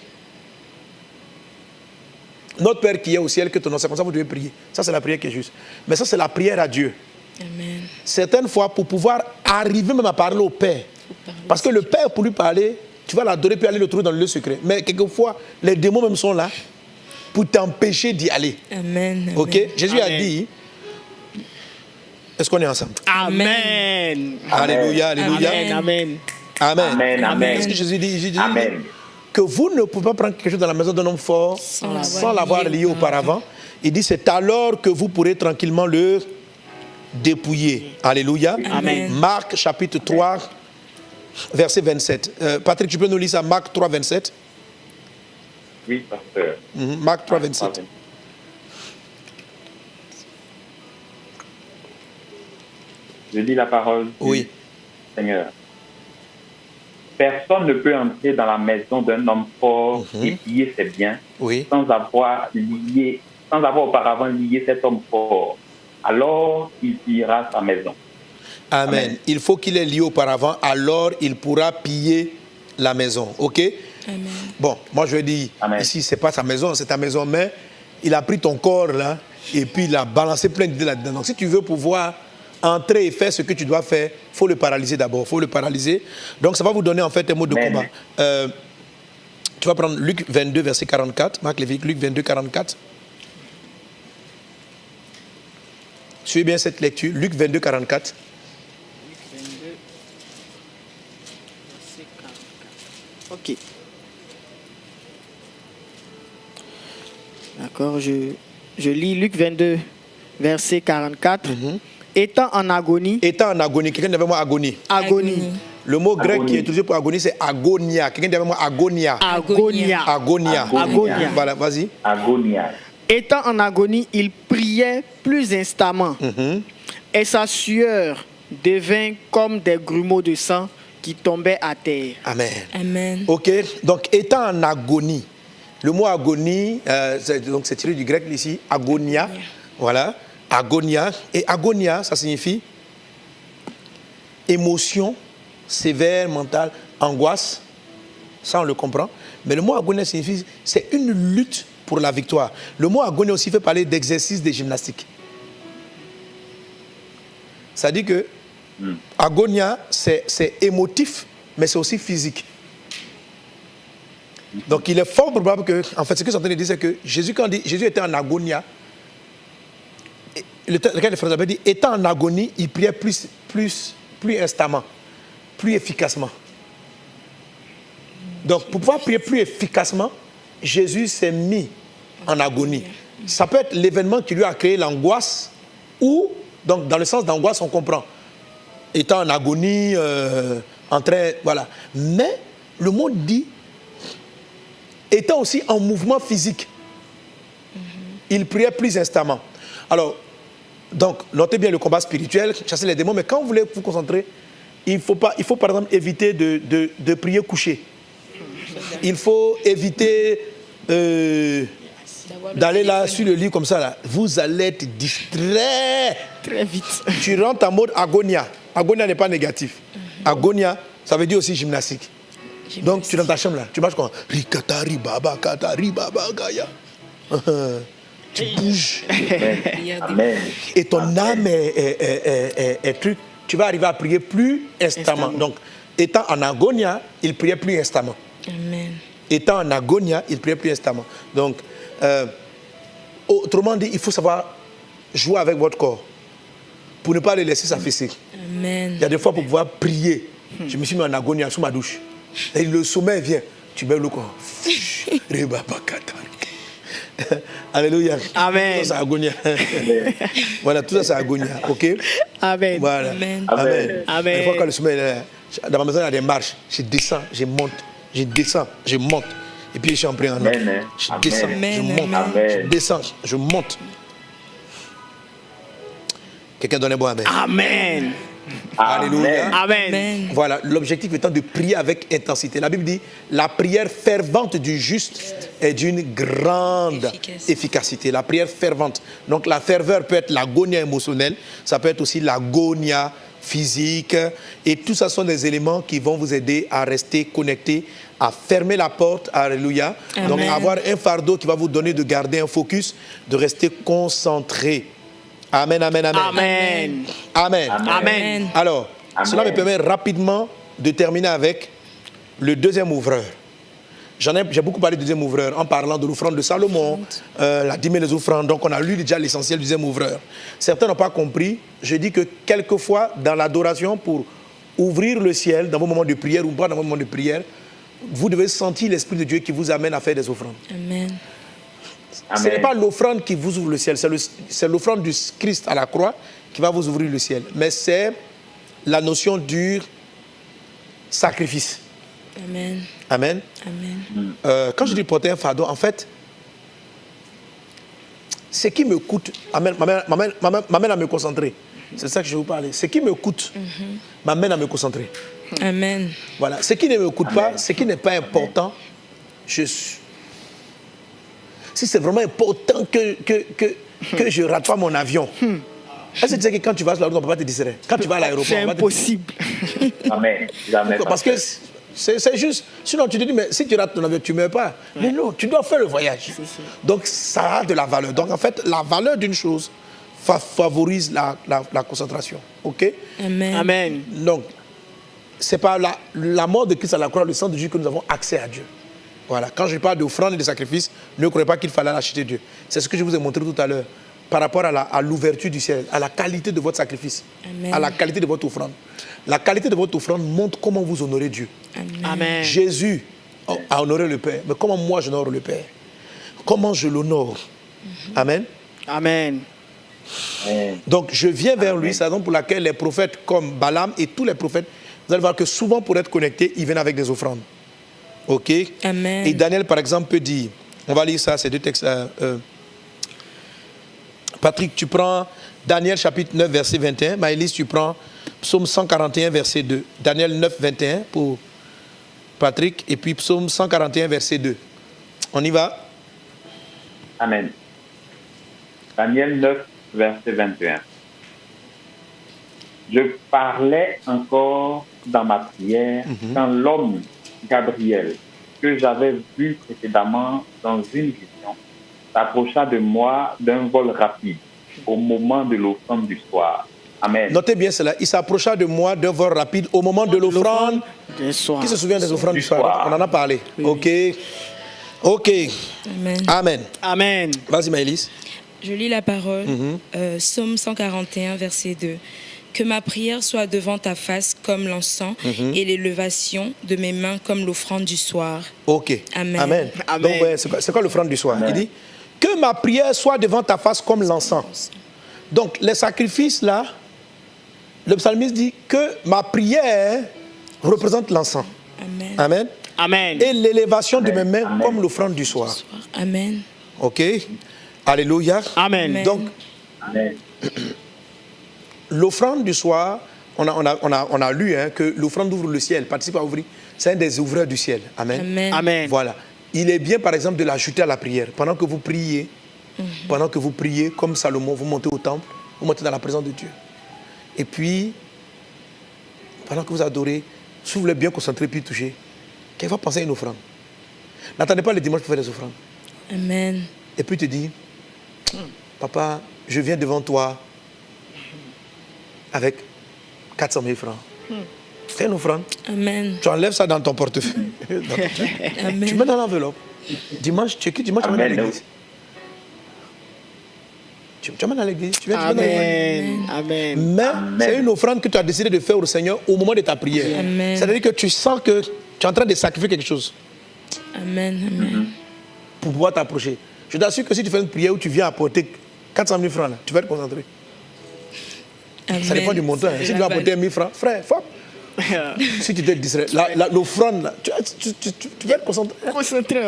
notre Père qui est au ciel, que ton nom, c'est comme ça que vous devez prier. Ça, c'est la prière qui est juste. Mais ça, c'est la prière à Dieu. Amen. Certaines fois, pour pouvoir arriver même à parler au Père, parce que le Père, pour lui parler, tu vas l'adorer puis aller le trouver dans le lieu secret. Mais quelquefois, les démons même sont là pour t'empêcher d'y aller. Amen. Ok? Jésus Amen. a dit, est-ce qu'on est ensemble? Amen. Alléluia, alléluia. Amen. Amen. Amen. Amen. Amen. Qu'est-ce que Jésus dit? Jésus dit Amen. que vous ne pouvez pas prendre quelque chose dans la maison d'un homme fort sans l'avoir lié auparavant. Il dit, c'est alors que vous pourrez tranquillement le dépouiller. Alléluia. Amen. Marc chapitre 3, verset 27. Patrick, tu peux nous lire ça? Marc 3, 27. Oui, pasteur. Marc 3, 27. Je lis la parole du Oui. Seigneur. Personne ne peut entrer dans la maison d'un homme fort et piller ses biens Oui. sans avoir auparavant lié cet homme fort. Alors, il pillera sa maison. Amen. Amen. Il faut qu'il ait lié auparavant, alors il pourra piller la maison. OK? Amen. Bon, moi je vais dire, Amen. ici, c'est pas sa maison, c'est ta maison, mais il a pris ton corps là, et puis il a balancé plein d'idées là-dedans. Donc si tu veux pouvoir entrer et faire ce que tu dois faire, il faut le paralyser d'abord, il faut le paralyser. Donc ça va vous donner en fait un mot de Amen. combat. Tu vas prendre Luc 22, verset 44, Marc Lévique, Luc 22, 44. Suivez bien cette lecture, Luc 22, 44. Ok. D'accord, je lis Luc 22, verset 44. Étant en agonie. Étant en agonie, quelqu'un dit avec moi agonie. Agonie. Le mot grec Agonie. qui est utilisé pour agonie, c'est agonia. Quelqu'un dit avec moi agonia. Agonia. Agonia. Agonia. Voilà, vas-y. Agonia. Étant en agonie, il priait plus instamment. Et sa sueur devint comme des grumeaux de sang qui tombaient à terre. Amen. Amen. Ok, donc étant en agonie, le mot agonie, c'est tiré du grec ici, agonia, voilà, agonia, et agonia, ça signifie émotion sévère, mentale, angoisse, ça on le comprend, mais le mot agonia signifie, c'est une lutte pour la victoire. Le mot agonia aussi fait parler d'exercice de gymnastique. Ça dit que agonia, c'est émotif, mais c'est aussi physique. Donc il est fort probable que, en fait, ce que je suis en train de dire, c'est que Jésus, quand dit, Jésus était en agonia, le cas de Frère avait dit, étant en agonie, il priait plus instamment, plus efficacement. Donc pour pouvoir prier plus efficacement, Jésus s'est mis en agonie. Ça peut être l'événement qui lui a créé l'angoisse, ou, donc dans le sens d'angoisse, on comprend. Étant en agonie, en train, voilà. Mais le mot dit, étant aussi en mouvement physique, il priait plus instamment. Alors, donc, notez bien le combat spirituel, chasser les démons, mais quand vous voulez vous concentrer, il faut par exemple éviter de prier couché. Il faut éviter d'aller là sur le lit comme ça. Là. Vous allez être distrait. Très vite. Tu rentres en mode agonia. Agonia n'est pas négatif. Agonia, ça veut dire aussi gymnastique. Donc tu es dans ta chambre là, tu marches comme Rikatari Baba Katari Baba Gaya. Tu bouges. Amen. Et ton âme est truc. Tu vas arriver à prier plus instamment. Donc, étant en agonia, il priait plus instamment. Amen. étant en agonia, il priait plus instamment. Donc, autrement dit, il faut savoir jouer avec votre corps pour ne pas le laisser s'affaisser. Amen. Il y a des fois pour pouvoir prier. Je me suis mis en agonia sous ma douche. Et le sommeil vient. Tu mets le corps. Alléluia. Amen. Tout ça, c'est agonia. Voilà, tout ça, c'est agonia. OK? Amen. Voilà. Amen. Amen. Amen. Des fois, quand le sommeil est là, dans ma maison, il y a des marches. Je descends, je monte. Je descends, je monte. Et puis, je suis en priant. Amen. Je descends, je Amen. monte. Amen. Je descends, je monte. Quelqu'un donne un bon amen. Amen. Alléluia. Amen. Amen. Voilà, l'objectif étant de prier avec intensité. La Bible dit, la prière fervente du juste est d'une grande efficacité. La prière fervente. Donc la ferveur peut être l'agonia émotionnelle, ça peut être aussi l'agonia physique. Et tout ça sont des éléments qui vont vous aider à rester connectés, à fermer la porte. Alléluia. Amen. Donc avoir un fardeau qui va vous donner de garder un focus, de rester concentré. Amen, amen, amen. Amen. Amen. Amen. Alors, Amen. cela me permet rapidement de terminer avec le deuxième ouvreur. J'ai beaucoup parlé du deuxième ouvreur en parlant de l'offrande de Salomon, la dîme et les offrandes. Donc, on a lu déjà l'essentiel du deuxième ouvreur. Certains n'ont pas compris. Je dis que quelquefois, dans l'adoration, pour ouvrir le ciel, dans vos moments de prière ou pas dans vos moments de prière, vous devez sentir l'Esprit de Dieu qui vous amène à faire des offrandes. Amen. Ce n'est pas l'offrande qui vous ouvre le ciel, c'est l'offrande du Christ à la croix qui va vous ouvrir le ciel. Mais c'est la notion du sacrifice. Amen. Amen. Amen. Quand je dis porter un fardeau, en fait, ce qui me coûte m'amène à me concentrer. C'est ça que je vais vous parler. Ce qui me coûte m'amène à me concentrer. Amen. Voilà. Ce qui ne me coûte pas, ce qui n'est pas important, si c'est vraiment important que je ne rate pas mon avion. Est-ce que tu sais que quand tu vas sur la route, on ne peut pas te distraire? Quand tu vas à l'aéroport, C'est on va te- impossible. Amen. Jamais. Parce que c'est juste. Sinon, tu te dis, mais si tu rates ton avion, tu ne meurs pas. Mais non, tu dois faire le voyage. Donc, ça a de la valeur. Donc, en fait, la valeur d'une chose favorise la concentration. OK? Amen. Amen. Donc, c'est par la mort de Christ à la croix, le sang de Dieu, que nous avons accès à Dieu. Voilà. Quand je parle d'offrande et de sacrifice, ne croyez pas qu'il fallait acheter Dieu. C'est ce que je vous ai montré tout à l'heure par rapport à l'ouverture du ciel, à la qualité de votre sacrifice, Amen. à la qualité de votre offrande. La qualité de votre offrande montre comment vous honorez Dieu. Amen. Amen. Jésus a honoré le Père. Mais comment moi j'honore le Père? Comment je l'honore? Amen. Amen. Amen. Donc je viens vers lui, c'est la raison pour laquelle les prophètes comme Balaam et tous les prophètes, vous allez voir que souvent pour être connectés, ils viennent avec des offrandes. OK? Amen. Et Daniel, par exemple, peut dire, on va lire ça, ces deux textes. Patrick, tu prends Daniel chapitre 9, verset 21. Maëlys, tu prends Psaume 141, verset 2. Daniel 9, 21 pour Patrick. Et puis Psaume 141, verset 2. On y va? Amen. Daniel 9, verset 21. Je parlais encore dans ma prière quand l'homme Gabriel, que j'avais vu précédemment dans une vision, s'approcha de moi d'un vol rapide au moment de l'offrande du soir. Amen. Notez bien cela. Il s'approcha de moi d'un vol rapide au moment de l'offrande. Des soirs. Qui se souvient des offrandes du Du soir? soir. On en a parlé. Oui. OK. OK. Amen. Amen. Amen. Vas-y, Maëlys. Je lis la parole. Psaume 141, verset 2. Que ma prière soit devant ta face comme l'encens et l'élévation de mes mains comme l'offrande du soir. OK. Amen. Amen. Amen. Donc, ouais, c'est quoi l'offrande du soir? Amen. Il dit que ma prière soit devant ta face comme l'encens. Donc, les sacrifices là, le psalmiste dit que ma prière représente l'encens. Amen. Amen. Amen. Et l'élévation de mes mains Amen. comme l'offrande du soir. Amen. OK. Alléluia. Amen. Amen. Donc, Amen. l'offrande du soir, on a lu que l'offrande ouvre le ciel, participe à ouvrir. C'est un des ouvreurs du ciel. Amen. Amen. Amen. Voilà. Il est bien, par exemple, de l'ajouter à la prière. Pendant que vous priez, comme Salomon, vous montez au temple, vous montez dans la présence de Dieu. Et puis, pendant que vous adorez, si vous voulez bien concentrer puis toucher, quelqu'un va penser à une offrande. N'attendez pas le dimanche pour faire des offrandes. Amen. Et puis te dit, papa, je viens devant toi avec 400 000 francs. C'est une offrande. Amen. Tu enlèves ça dans ton portefeuille. Amen. Tu mets dans l'enveloppe. Dimanche, tu es qui dimanche, tu amènes à l'église. Tu amènes à l'église. Tu viens, tu mets dans l'église. Amen. Mais c'est une offrande que tu as décidé de faire au Seigneur au moment de ta prière. Amen. C'est-à-dire que tu sens que tu es en train de sacrifier quelque chose Amen. Amen. pour pouvoir t'approcher. Je t'assure que si tu fais une prière où tu viens apporter 400 000 francs, là, tu vas être concentré. Amen. Ça dépend du montant. Si tu veux apporter 1 000 francs, frère, fort. Si tu te distrais, l'offrande, là, tu vas être concentré. Concentré.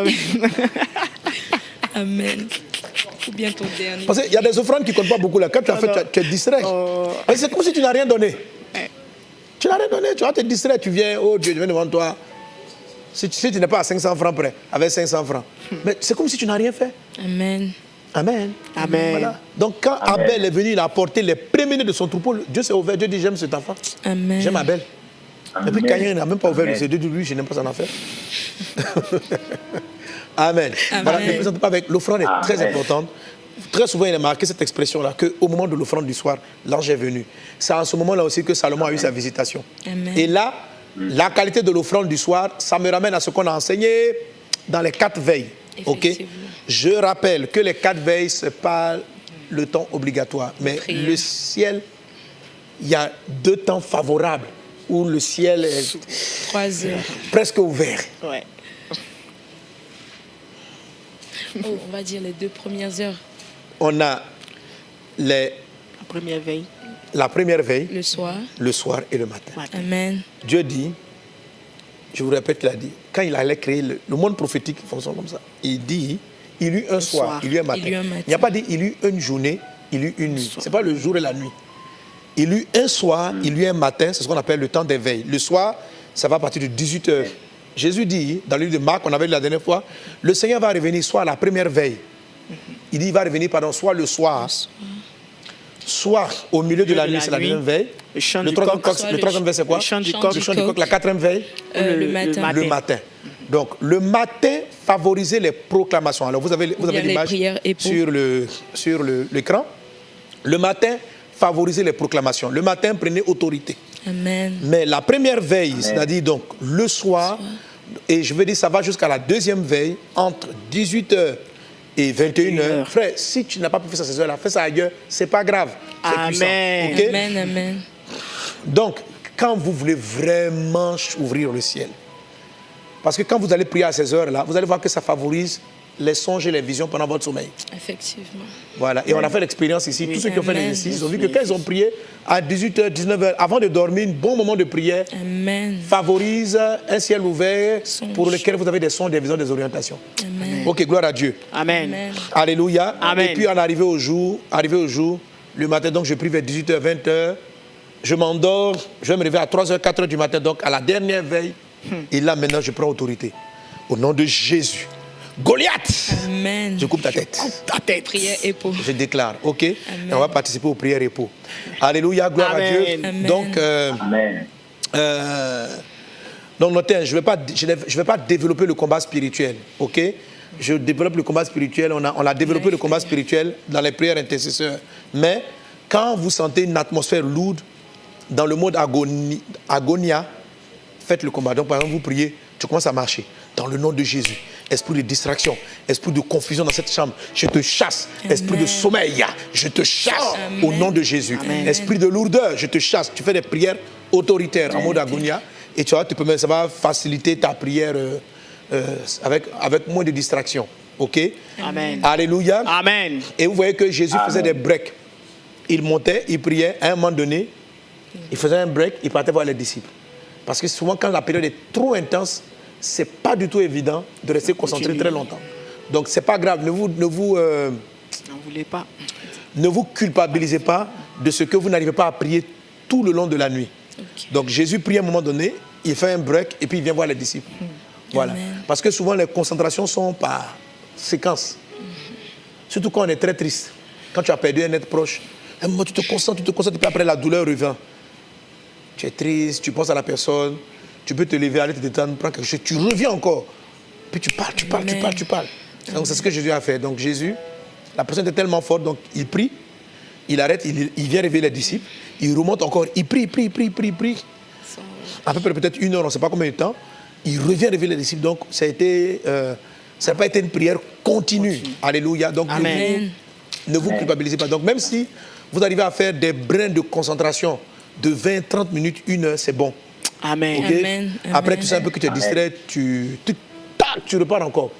Amen. Ou bien ton dernier. Parce qu'il y a des offrandes qui ne comptent pas beaucoup. Là. Quand tu as fait, tu es distrait. C'est comme si tu n'as rien donné. Tu n'as rien donné, tu vas te distraire. Tu viens, oh Dieu, je viens devant toi. Si tu n'es pas à 500 francs près, avec 500 francs. Mais c'est comme si tu n'as rien fait. Amen. Amen. Amen. Voilà. Donc quand Abel est venu, il a apporté les premiers-nés de son troupeau. Dieu s'est ouvert. Dieu dit, j'aime cet enfant. Amen. J'aime Abel. Et puis Caïn n'a même pas ouvert le Dieu dit, lui, je n'aime pas son affaire. Amen. Voilà, ne présente pas avec. L'offrande est très importante. Très souvent, il est marqué cette expression-là, qu'au moment de l'offrande du soir, l'ange est venu. C'est à ce moment-là aussi que Salomon a eu sa visitation. Amen. Et là, la qualité de l'offrande du soir, ça me ramène à ce qu'on a enseigné dans les 4 veilles. Okay? Je rappelle que les 4 veilles, ce n'est pas le temps obligatoire. Mais le ciel, il y a 2 temps favorables où le ciel est 3 heures. presque ouvert. Ouais. Oh, on va dire les 2 premières heures. On a La première veille. la première veille, Le soir. le soir et le matin. Amen. Dieu dit, je vous répète qu'il a dit, quand il allait créer le monde prophétique fonctionne comme ça. Il dit, il eut un soir, il eut un matin. Il n'y a pas dit, il eut une journée, il eut une nuit. Ce n'est pas le jour et la nuit. Il eut un soir, il eut un matin, c'est ce qu'on appelle le temps des veilles. Le soir, ça va à partir de 18h. Jésus dit, dans le livre de Marc, on avait lu la dernière fois, le Seigneur va revenir soit à la première veille. Il dit, il va revenir, pardon, soit le soir. Soit au milieu de la nuit, c'est la deuxième veille. Le troisième veille, c'est quoi? Le chant du coq. La quatrième veille, le matin. le matin. Donc, le matin, favorisez les proclamations. Alors, vous avez l'image sur l'écran. Le matin, favorisez les proclamations. Le matin, prenez autorité. Amen. Mais la première veille, c'est-à-dire donc le soir, et je veux dire, ça va jusqu'à la deuxième veille, entre 18h et 21h. Frère, si tu n'as pas pu faire ça à ces heures-là, fais ça ailleurs, c'est pas grave. C'est puissant. Okay? Amen, amen. Donc, quand vous voulez vraiment ouvrir le ciel, parce que quand vous allez prier à ces heures-là, vous allez voir que ça favorise les songes et les visions pendant votre sommeil. Effectivement. Voilà, et on a fait l'expérience ici. Tous ceux qui ont fait l'exercice, ils ont vu que quand ils ont prié à 18h, 19h, avant de dormir, un bon moment de prière favorise un ciel ouvert pour lequel vous avez des songes, des visions, des orientations. Amen. Ok, gloire à Dieu. Amen. Alléluia. Amen. Et puis on est arrivé au jour, le matin, donc je prie vers 18h, 20h. Je m'endors, je vais me réveiller à 3h, 4h du matin, donc à la dernière veille. Et là, maintenant, je prends autorité. Au nom de Jésus. Goliath, amen. Je coupe ta tête. Prière épaule. Je déclare, ok? Et on va participer aux prières épaule. Alléluia, gloire à Dieu. Amen. Donc, donc notez, je ne vais pas développer le combat spirituel, ok? Je développe le combat spirituel, on a développé le combat spirituel dans les prières intercesseurs. Mais quand vous sentez une atmosphère lourde, dans le mode agonia, faites le combat. Donc par exemple, vous priez, tu commences à marcher. Dans le nom de Jésus, esprit de distraction, esprit de confusion dans cette chambre, je te chasse. Amen. Esprit de sommeil, je te chasse. Amen. Au nom de Jésus. Amen. Esprit de lourdeur, je te chasse. Tu fais des prières autoritaires en mode agonia et tu vois, ça va faciliter ta prière avec moins de distraction. Ok? Amen. Alléluia. Amen. Et vous voyez que Jésus faisait des breaks. Il montait, il priait. À un moment donné, il faisait un break, il partait voir les disciples. Parce que souvent, quand la période est trop intense, ce n'est pas du tout évident de rester concentré très longtemps. Donc, ce n'est pas grave. Ne vous culpabilisez pas de ce que vous n'arrivez pas à prier tout le long de la nuit. Okay. Donc, Jésus prie à un moment donné, il fait un break et puis il vient voir les disciples. Voilà. Amen. Parce que souvent, les concentrations sont par séquence. Surtout quand on est très triste. Quand tu as perdu un être proche, un moment, tu te concentres, et puis après, la douleur revient. Tu es triste, tu penses à la personne, tu peux te lever, aller te détendre, prendre quelque chose, tu reviens encore. Puis tu parles. Donc c'est ce que Jésus a fait. Donc Jésus, la personne était tellement forte, donc il prie, il arrête, il vient réveiller les disciples, il remonte encore, il prie. à peu près peut-être 1 heure, on ne sait pas combien de temps. Il revient réveiller les disciples. Donc, ça n'a pas été une prière continue. Alléluia. Donc, Amen. ne vous culpabilisez pas. Donc, même si vous arrivez à faire des brins de concentration de 20, 30 minutes, 1 heure, c'est bon. Amen. Ok? Amen. Après, Amen. tu sais un peu que tu es distrait, tu repars encore.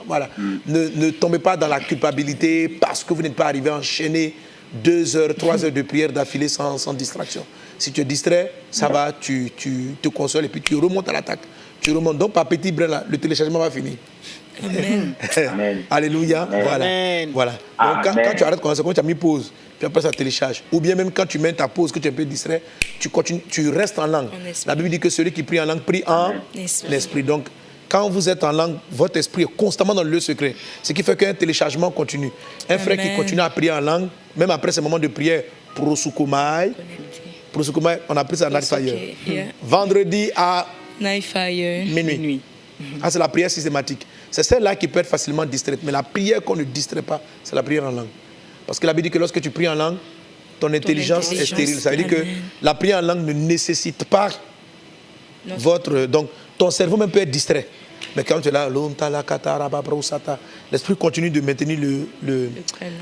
Voilà. Ne tombez pas dans la culpabilité parce que vous n'êtes pas arrivé à enchaîner 2 heures, 3 heures de prière d'affilée sans distraction. Si tu es distrait, ça va, tu te consoles et puis tu remontes à l'attaque. Tu remontes. Donc, par petit brin, là, le téléchargement va finir. Amen. Amen. Alléluia. Amen. Voilà. Amen. Voilà. Donc, Amen. quand tu arrêtes, quand tu as mis pause, puis après ça télécharge. Ou bien même quand tu mets ta pause, que tu es un peu distrait, tu continues, tu restes en langue. En esprit. La Bible dit que celui qui prie en langue prie en Esprit. esprit. Donc, quand vous êtes en langue, votre esprit est constamment dans le lieu secret. Ce qui fait qu'un téléchargement continue. Un frère qui Amen. continue à prier en langue, même après ces moments de prière, prosukomai, on a pris ça à Night Fire. Okay, yeah. Vendredi à Night fire. minuit. Ah, c'est la prière systématique. C'est celle-là qui peut être facilement distraite. Mais la prière qu'on ne distrait pas, c'est la prière en langue. Parce que la Bible dit que lorsque tu pries en langue, ton intelligence est stérile. Ça veut dire que Amen. la prière en langue ne nécessite pas Non, votre... Donc, ton cerveau même peut être distrait. Mais quand tu es là, l'esprit continue de maintenir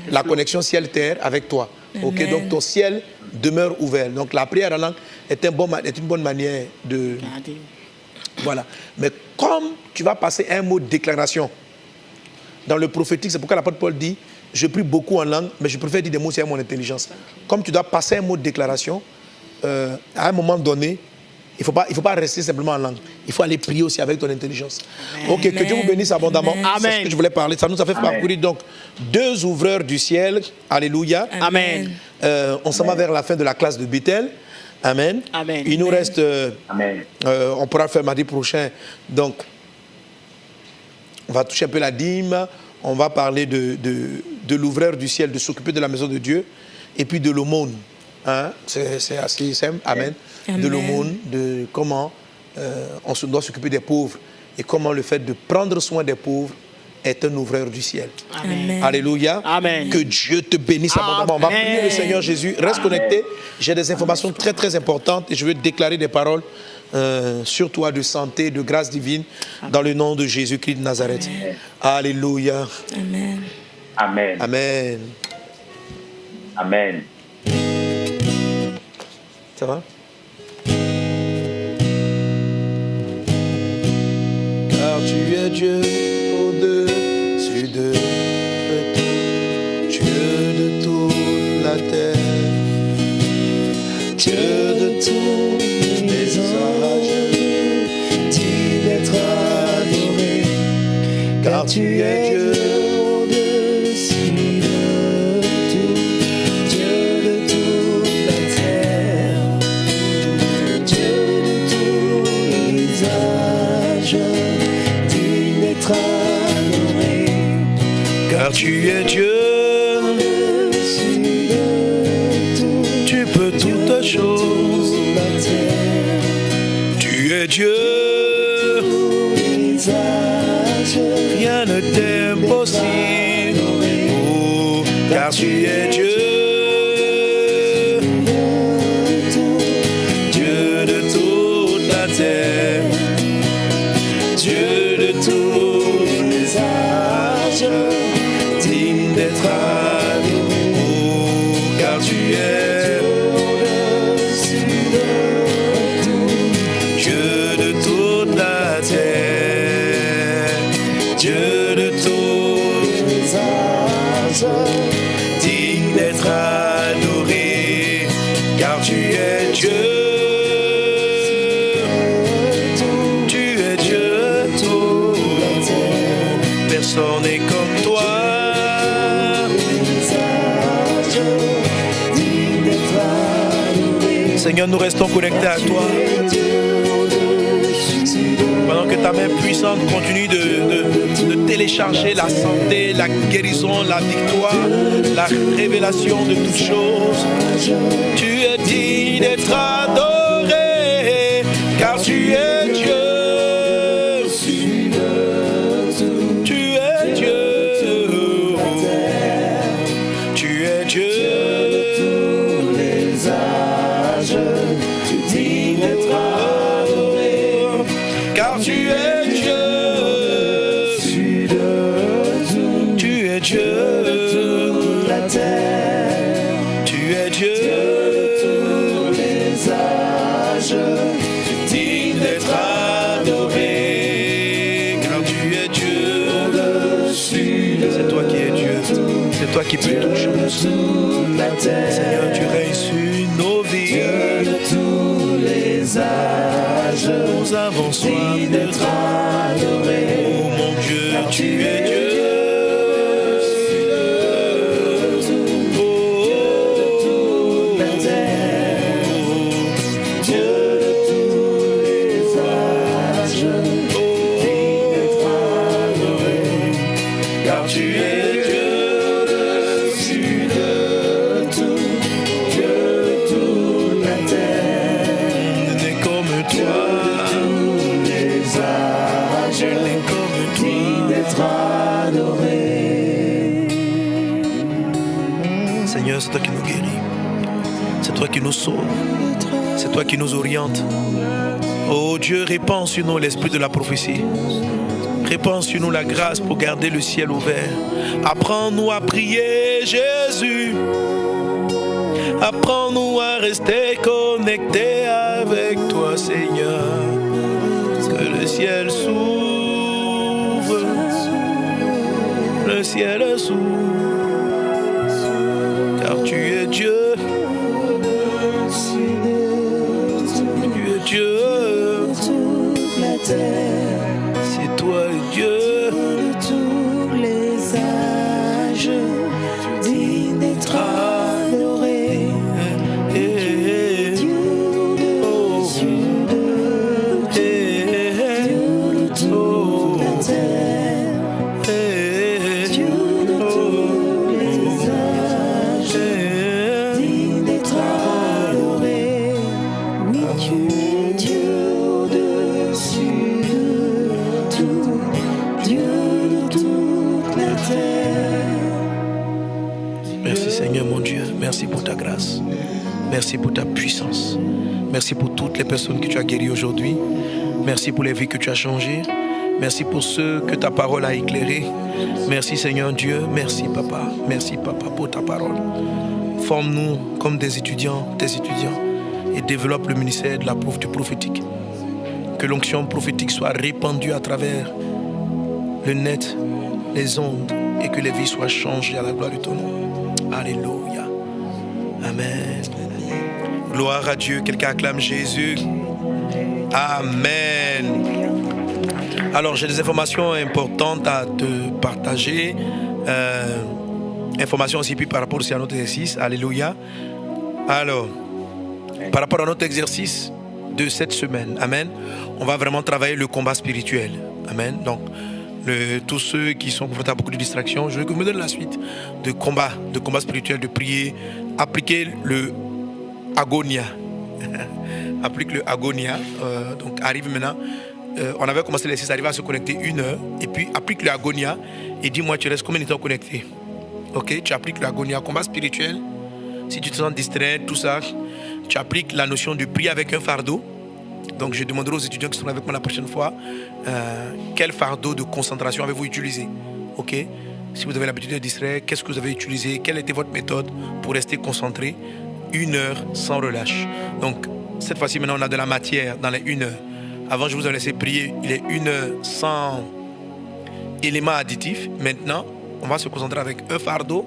la connexion ciel-terre avec toi. Ok, Amen. donc ton ciel demeure ouvert. Donc la prière en langue est une bonne manière de... Regardez. Voilà. Mais comme tu vas passer un mot de déclaration dans le prophétique, c'est pourquoi l'apôtre Paul dit, je prie beaucoup en langue, mais je préfère dire des mots sur mon intelligence. Comme tu dois passer un mot de déclaration, à un moment donné, il ne faut pas rester simplement en langue. Il faut aller prier aussi avec ton intelligence. Ok, que Dieu vous bénisse abondamment. Amen. C'est ce que je voulais parler. Ça nous a fait parcourir donc 2 ouvreurs du ciel. Alléluia. Amen. On s'en va vers la fin de la classe de Bethel. Amen. Amen. Il nous reste... Amen. on pourra le faire mardi prochain. Donc, on va toucher un peu la dîme. On va parler de l'ouvreur du ciel, de s'occuper de la maison de Dieu. Et puis de l'aumône. Hein? C'est assez simple. Amen. Amen. De l'aumône, de comment on doit s'occuper des pauvres. Et comment le fait de prendre soin des pauvres est un ouvreur du ciel. Amen. Alléluia. Amen. Que Dieu te bénisse abondamment. On va Amen. prier le Seigneur Jésus. Reste connecté. J'ai des informations très très importantes et je veux déclarer des paroles sur toi de santé, de grâce divine dans le nom de Jésus-Christ de Nazareth. Alléluia. Amen. Amen. Amen. Amen. Ça va? Car tu es Dieu au-dessus de tout, Dieu de toute la terre, Dieu de tous les âges, digne d'être adoré, car tu es Dieu au-dessus de tout, Dieu de toute la terre, Dieu de tous les âges, digne d'être adoré, car tu es Dieu. Tu peux toutes choses. Tu es Dieu. Rien ne t'est impossible. Oh, car tu es Dieu. Dieu de toute la terre. Dieu de tous les âges. Digne d'être adoré. Oh, car tu es Dieu de toute la terre, Dieu de tous les âges, digne d'être adoré, car tu es Dieu. Tu es Dieu tout, personne n'est comme toi. Seigneur, nous restons connectés à toi. Pendant que ta main puissante continue de télécharger la santé, la guérison, la victoire, la révélation de toutes choses. Tu es digne d'être adoré, car tu es Dieu. Tu es Dieu. Tu es Dieu. Digne tu es Dieu. Tu es Dieu de toute la terre. Tu es Dieu de tous les âges, digne d'être adoré, car tu es Dieu au-dessus. C'est toi qui es Dieu. C'est toi qui peux tout changer. Seigneur, tu règnes sur nos vies. Dieu de tous les âges, nous avons soif d'être adorés. Oh mon Dieu, tu es Dieu. Seigneur, c'est toi qui nous guéris. C'est toi qui nous sauves. C'est toi qui nous orientes. Oh Dieu, répands sur nous l'esprit de la prophétie. Répands sur nous la grâce pour garder le ciel ouvert. Apprends-nous à prier, Jésus. Apprends-nous à rester connectés avec toi, Seigneur. Que le ciel s'ouvre. Le ciel s'ouvre. Car tu es Dieu. Tu es Dieu. C'est toi Dieu de tous les âges, digne d'être adoré. Dieu au-dessus de toute la terre. Dieu de tous les âges, digne d'être adoré. Oui, tu es Dieu au-dessus de tout, Dieu de toute la terre. Merci Seigneur mon Dieu, merci pour ta grâce, merci pour ta puissance, merci pour toutes les personnes que tu as guéries aujourd'hui, merci pour les vies que tu as changées, merci pour ceux que ta parole a éclairés. Merci Seigneur Dieu, merci Papa pour ta parole. Forme-nous comme des étudiants, et développe le ministère de la du prophétique. Que l'onction prophétique soit répandue à travers le net, les ondes, et que les vies soient changées à la gloire de ton nom. Alléluia. Amen. Gloire à Dieu. Quelqu'un acclame Jésus. Amen. Alors, j'ai des informations importantes à te partager. Informations aussi puis par rapport aussi à notre exercice. Alléluia. Alors, par rapport à notre exercice de cette semaine, amen, on va vraiment travailler le combat spirituel. Amen. Donc, tous ceux qui sont confrontés à beaucoup de distractions, je veux que vous me donniez la suite de combat spirituel, de prier, appliquer le agonia. Applique le agonia. Donc, arrive maintenant. On avait commencé l'exercice, arrive à se connecter 1 heure, et puis applique le agonia et dis-moi, tu restes combien de temps connecté? Ok, tu appliques le agonia, combat spirituel. Si tu te sens distrait, tout ça, tu appliques la notion de prier avec un fardeau. Donc, je demanderai aux étudiants qui seront avec moi la prochaine fois quel fardeau de concentration avez-vous utilisé. Ok. Si vous avez l'habitude de distraire, qu'est-ce que vous avez utilisé? Quelle était votre méthode pour rester concentré 1 heure sans relâche? Donc, cette fois-ci, maintenant, on a de la matière dans les 1 heure. Avant, je vous ai laissé prier. Il est 1 heure sans éléments additifs. Maintenant, on va se concentrer avec un fardeau.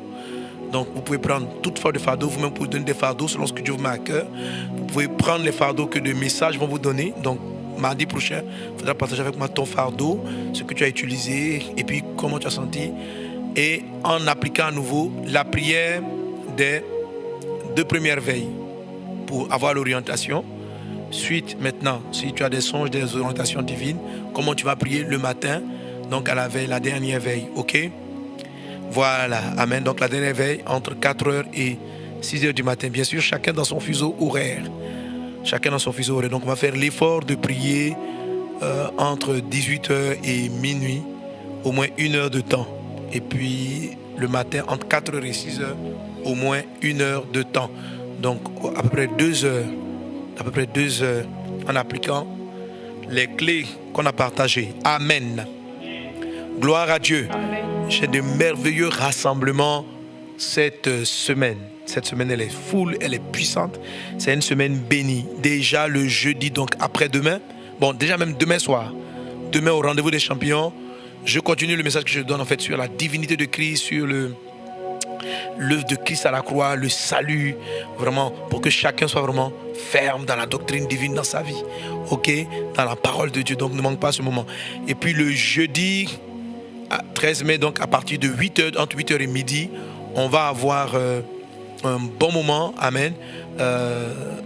Donc, vous pouvez prendre toute forme de fardeau. Vous-même pouvez donner des fardeaux selon ce que Dieu vous met à cœur. Vous pouvez prendre les fardeaux que des messages vont vous donner. Donc, mardi prochain, il faudra partager avec moi ton fardeau, ce que tu as utilisé et puis comment tu as senti. Et en appliquant à nouveau la prière des 2 premières veilles pour avoir l'orientation. Suite, maintenant, si tu as des songes, des orientations divines, comment tu vas prier le matin, donc à la veille, la dernière veille, ok? Voilà, amen. Donc la dernière veille, entre 4h et 6h du matin. Bien sûr, chacun dans son fuseau horaire. Chacun dans son fuseau horaire. Donc on va faire l'effort de prier entre 18h et minuit, au moins 1 heure de temps. Et puis le matin, entre 4h et 6h, au moins 1 heure de temps. Donc à peu près 2 heures. À peu près 2 heures en appliquant les clés qu'on a partagées. Amen. Gloire à Dieu. J'ai de merveilleux rassemblements cette semaine. Cette semaine, elle est full, elle est puissante. C'est une semaine bénie. Déjà le jeudi, donc après-demain. Bon, déjà même demain soir. Demain au rendez-vous des champions. Je continue le message que je donne en fait sur la divinité de Christ, sur l'œuvre de Christ à la croix, le salut, vraiment, pour que chacun soit vraiment ferme dans la doctrine divine dans sa vie. Ok? Dans la parole de Dieu. Donc ne manque pas ce moment. Et puis le jeudi 13 mai, donc à partir de 8h, entre 8h et midi, on va avoir un bon moment, amen,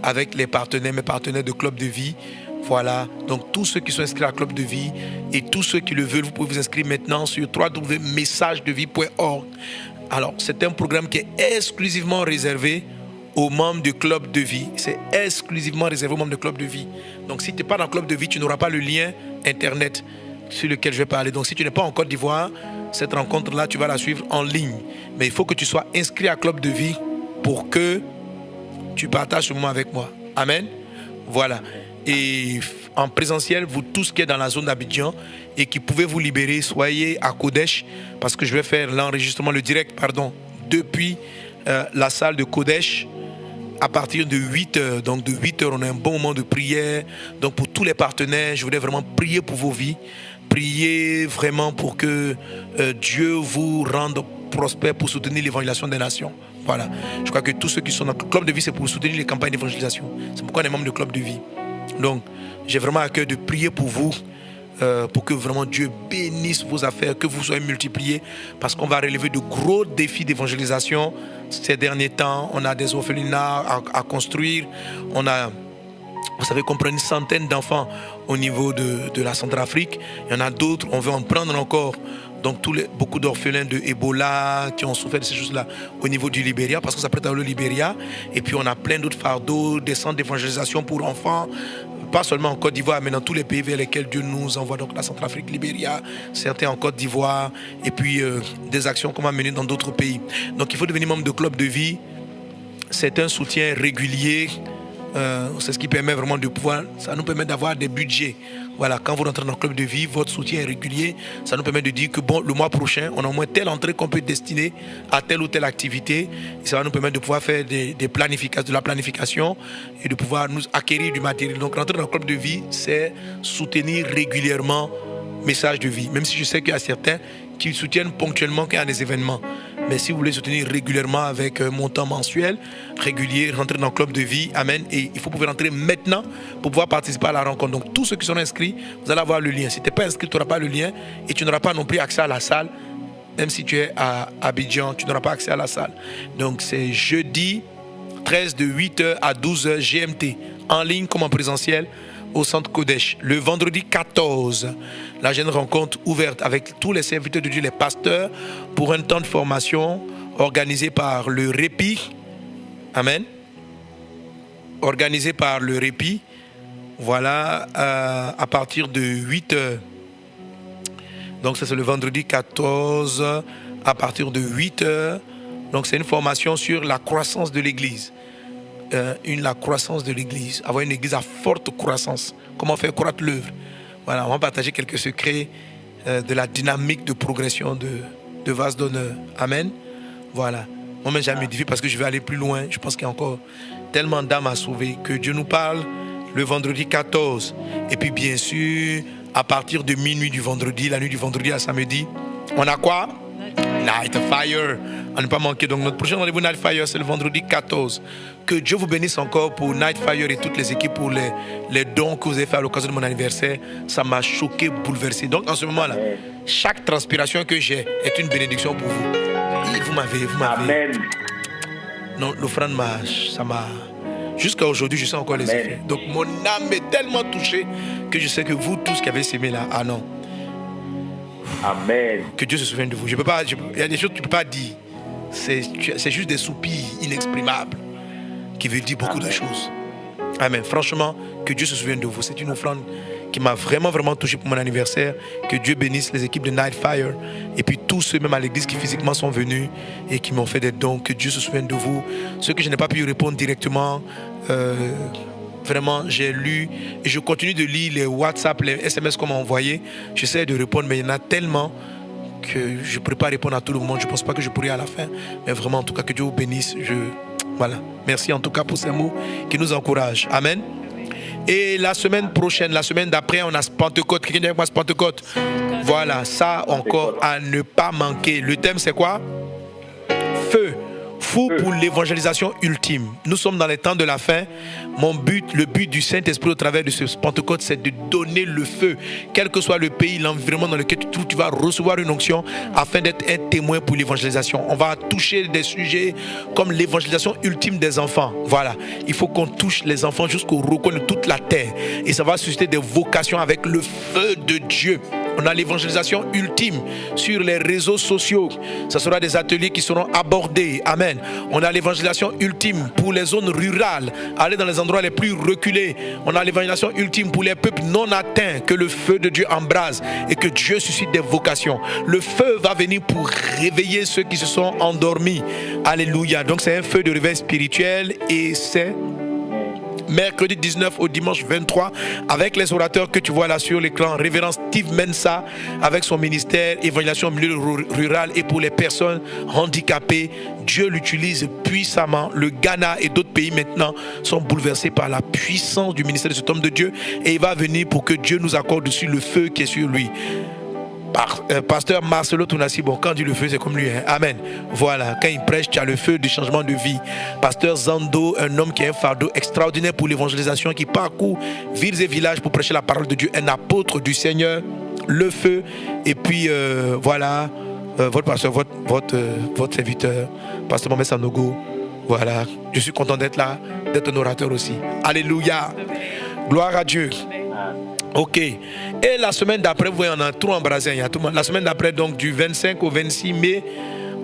avec les partenaires, mes partenaires de Club de Vie. Voilà, donc tous ceux qui sont inscrits à Club de Vie et tous ceux qui le veulent, vous pouvez vous inscrire maintenant sur www.messagedevie.org. Alors, c'est un programme qui est exclusivement réservé aux membres du Club de Vie. C'est exclusivement réservé aux membres du Club de Vie. Donc, si tu n'es pas dans le Club de Vie, tu n'auras pas le lien Internet sur lequel je vais parler. Donc, si tu n'es pas en Côte d'Ivoire, cette rencontre-là, tu vas la suivre en ligne. Mais il faut que tu sois inscrit à Club de Vie pour que tu partages ce moment avec moi. Amen. Voilà. Et en présentiel, vous tous qui êtes dans la zone d'Abidjan et qui pouvez vous libérer, soyez à Kodesh, parce que je vais faire l'enregistrement, le direct, depuis la salle de Kodesh à partir de 8h. Donc de 8h, on a un bon moment de prière. Donc pour tous les partenaires, je voudrais vraiment prier pour vos vies. Priez vraiment pour que Dieu vous rende prospère pour soutenir l'évangélisation des nations. Voilà. Je crois que tous ceux qui sont dans le Club de Vie, c'est pour soutenir les campagnes d'évangélisation. C'est pourquoi on est membre du Club de Vie. Donc, j'ai vraiment à cœur de prier pour vous, pour que vraiment Dieu bénisse vos affaires, que vous soyez multipliés, parce qu'on va relever de gros défis d'évangélisation ces derniers temps. On a des orphelinats à construire. On a, vous savez, qu'on prend une centaine d'enfants au niveau de la Centrafrique. Il y en a d'autres, on veut en prendre encore. Donc beaucoup d'orphelins de Ebola qui ont souffert de ces choses-là au niveau du Libéria, parce qu'on s'apprête à le Libéria. Et puis on a plein d'autres fardeaux, des centres d'évangélisation pour enfants, pas seulement en Côte d'Ivoire, mais dans tous les pays vers lesquels Dieu nous envoie. Donc la Centrafrique, Libéria, certains en Côte d'Ivoire, et puis des actions qu'on va mener dans d'autres pays. Donc il faut devenir membre de Club de Vie. C'est un soutien régulier. C'est ce qui permet vraiment de pouvoir, ça nous permet d'avoir des budgets. Voilà, quand vous rentrez dans le Club de Vie, votre soutien est régulier. Ça nous permet de dire que bon, le mois prochain, on a au moins telle entrée qu'on peut destiner à telle ou telle activité. Et ça va nous permettre de pouvoir faire de la planification et de pouvoir nous acquérir du matériel. Donc rentrer dans le Club de Vie, c'est soutenir régulièrement Message de Vie. Même si je sais qu'il y a certains qui soutiennent ponctuellement quand il y a des événements. Mais si vous voulez soutenir régulièrement avec un montant mensuel, régulier, rentrer dans le Club de Vie, amen. Et il faut pouvoir rentrer maintenant pour pouvoir participer à la rencontre. Donc tous ceux qui sont inscrits, vous allez avoir le lien. Si tu n'es pas inscrit, tu n'auras pas le lien et tu n'auras pas non plus accès à la salle. Même si tu es à Abidjan, tu n'auras pas accès à la salle. Donc c'est jeudi 13 de 8h à 12h GMT, en ligne comme en présentiel, au centre Kodesh. Le vendredi 14, là j'ai une rencontre ouverte avec tous les serviteurs de Dieu, les pasteurs, pour un temps de formation organisé par le Répit. Amen. Organisé par le Répit. Voilà, à partir de 8h. Donc ça c'est le vendredi 14, à partir de 8h. Donc c'est une formation sur la croissance de l'Église. La croissance de l'Église, avoir une Église à forte croissance, comment faire croître l'œuvre. Voilà, on va partager quelques secrets de la dynamique de progression de vase d'honneur. Amen. Voilà. Moi-même, j'ai m'édifié parce que je vais aller plus loin. Je pense qu'il y a encore tellement d'âmes à sauver. Que Dieu nous parle le vendredi 14. Et puis, bien sûr, à partir de minuit du vendredi, la nuit du vendredi à samedi, on a quoi? Night Fire. À ne pas manquer. Donc, notre prochain rendez-vous Night Fire, c'est le vendredi 14. Que Dieu vous bénisse encore pour Night Fire et toutes les équipes pour les dons que vous avez fait à l'occasion de mon anniversaire. Ça m'a choqué, bouleversé. Donc, en ce moment-là, chaque transpiration que j'ai est une bénédiction pour vous. Et vous m'avez. Amen. Non, l'offrande ça m'a. Jusqu'à aujourd'hui, je sens encore les effets. Donc, mon âme est tellement touchée que je sais que vous tous qui avez sémé là, ah non. Amen. Que Dieu se souvienne de vous. Il y a des choses que tu ne peux pas dire. C'est juste des soupirs inexprimables qui veulent dire beaucoup de choses. Amen. Franchement, que Dieu se souvienne de vous. C'est une offrande qui m'a vraiment, vraiment touché pour mon anniversaire. Que Dieu bénisse les équipes de Night Fire et puis tous ceux même à l'église qui physiquement sont venus et qui m'ont fait des dons. Que Dieu se souvienne de vous. Ceux que je n'ai pas pu répondre directement, Vraiment, j'ai lu et je continue de lire les WhatsApp, les SMS qu'on m'a envoyés. J'essaie de répondre, mais il y en a tellement que je ne pourrais pas répondre à tout le monde. Je ne pense pas que je pourrais à la fin. Mais vraiment, en tout cas, que Dieu vous bénisse. Voilà. Merci en tout cas pour ces mots qui nous encouragent. Amen. Et la semaine prochaine, la semaine d'après, on a Pentecôte. Quelqu'un dit avec moi Pentecôte? Voilà, ça encore à ne pas manquer. Le thème, c'est quoi? Feu. Fou pour l'évangélisation ultime. Nous sommes dans les temps de la fin. Le but du Saint-Esprit au travers de ce Pentecôte, c'est de donner le feu. Quel que soit le pays, l'environnement dans lequel tu te trouves, tu vas recevoir une onction afin d'être un témoin pour l'évangélisation. On va toucher des sujets comme l'évangélisation ultime des enfants. Voilà. Il faut qu'on touche les enfants jusqu'au recoin de toute la terre. Et ça va susciter des vocations avec le feu de Dieu. On a l'évangélisation ultime sur les réseaux sociaux. Ce sera des ateliers qui seront abordés. Amen. On a l'évangélisation ultime pour les zones rurales. Aller dans les endroits les plus reculés. On a l'évangélisation ultime pour les peuples non atteints. Que le feu de Dieu embrase et que Dieu suscite des vocations. Le feu va venir pour réveiller ceux qui se sont endormis. Alléluia. Donc c'est un feu de réveil spirituel et c'est mercredi 19 au dimanche 23 avec les orateurs que tu vois là sur l'écran. Révérend Steve Mensa avec son ministère évangélisation au milieu rural et pour les personnes handicapées. Dieu l'utilise puissamment. Le Ghana et d'autres pays maintenant sont bouleversés par la puissance du ministère de cet homme de Dieu et il va venir pour que Dieu nous accorde dessus le feu qui est sur lui. Pasteur Marcelo Tounassi, bon, quand il dit le feu, c'est comme lui, hein? Amen. Voilà, quand il prêche, tu as le feu du changement de vie. Pasteur Zando, un homme qui a un fardeau extraordinaire pour l'évangélisation, qui parcourt villes et villages pour prêcher la parole de Dieu, un apôtre du Seigneur, le feu. Et puis, voilà, votre pasteur, votre serviteur, Pasteur Mohamed Sanogo. Voilà, je suis content d'être là, d'être un orateur aussi. Alléluia. Gloire à Dieu. Ok. Et la semaine d'après, vous voyez, on a tout embrasé. La semaine d'après, donc du 25 au 26 mai,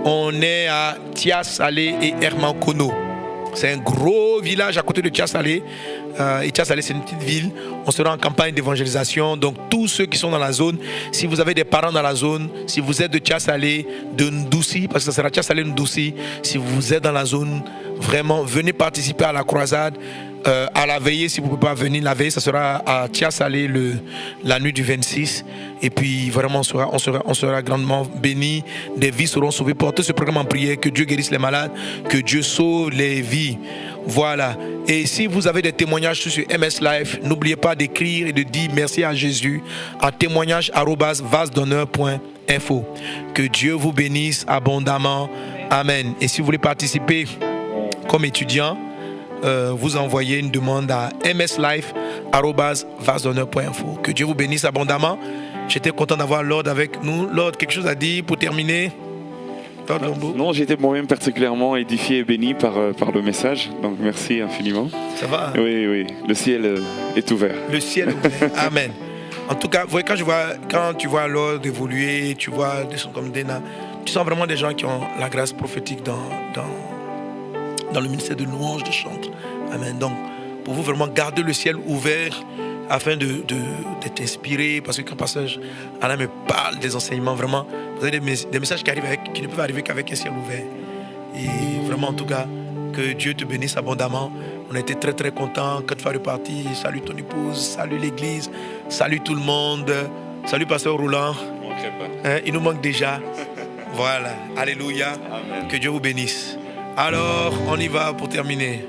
on est à Tia-Salé et Hermankono. C'est un gros village à côté de Tia-Salé. Et Tia-Salé, c'est une petite ville. On sera en campagne d'évangélisation. Donc, tous ceux qui sont dans la zone, si vous avez des parents dans la zone, si vous êtes de Tia-Salé, de Ndoussi, parce que ça sera Tia-Salé, Ndoussi, si vous êtes dans la zone, vraiment, venez participer à la croisade. À la veillée, si vous ne pouvez pas venir la veille, ça sera à Tia-Salé la nuit du 26. Et puis vraiment, on sera grandement bénis. Des vies seront sauvées. Portez ce programme en prière, que Dieu guérisse les malades, que Dieu sauve les vies. Voilà. Et si vous avez des témoignages sur MS Live, n'oubliez pas d'écrire et de dire merci à Jésus à témoignage@vasedonneur.info. Que Dieu vous bénisse abondamment. Amen. Et si vous voulez participer comme étudiant, vous envoyez une demande à mslife@vasedonneur.info. Que Dieu vous bénisse abondamment. J'étais content d'avoir Lord avec nous. Lord, quelque chose à dire pour terminer? Non, j'étais moi-même particulièrement édifié et béni par le message. Donc merci infiniment. Ça va? Oui. Le ciel est ouvert. Le ciel est ouvert. Amen. En tout cas, quand tu vois Lord évoluer, tu vois des gens comme Dena, tu sens vraiment des gens qui ont la grâce prophétique dans le ministère de louange, de chante. Amen. Donc, pour vous, vraiment, gardez le ciel ouvert afin d'être inspiré. Parce que quand passage, Alain me parle des enseignements, vraiment, vous avez des messages qui ne peuvent arriver qu'avec un ciel ouvert. Et vraiment, en tout cas, que Dieu te bénisse abondamment. On a été très, très contents quand tu vas repartir. Salut ton épouse, salut l'église, salut tout le monde. Salut Pasteur Roland. Il nous manque déjà. Voilà. Alléluia. Amen. Que Dieu vous bénisse. Alors, on y va pour terminer.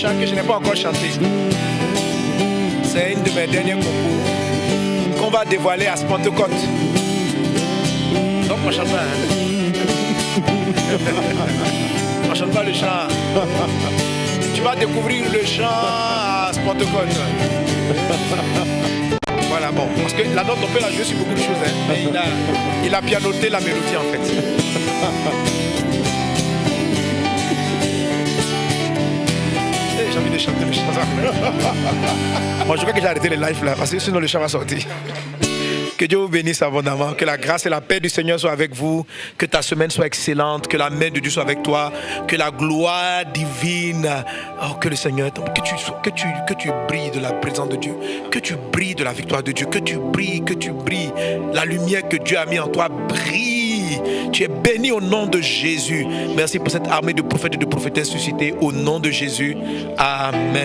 Que je n'ai pas encore chanté. C'est une de mes dernières concours qu'on va dévoiler à ce Pentecôte. Donc on chante pas. On chante pas le chant. Tu vas découvrir le chant à ce Pentecôte. Voilà, bon. Parce que la note, on peut la jouer sur beaucoup de choses. Hein, mais il a pianoté la mélodie en fait. J'ai envie de chanter le chant. Moi, je crois que j'ai arrêté les lives là, parce que sinon le chant va sortir. Que Dieu vous bénisse abondamment, que la grâce et la paix du Seigneur soient avec vous, que ta semaine soit excellente, que la main de Dieu soit avec toi, que la gloire divine, oh, que le Seigneur, que tu brilles de la présence de Dieu, que tu brilles de la victoire de Dieu, que tu brilles, la lumière que Dieu a mis en toi brille. Tu es béni au nom de Jésus. Merci pour cette armée de prophètes et de prophétesses suscitées au nom de Jésus. Amen.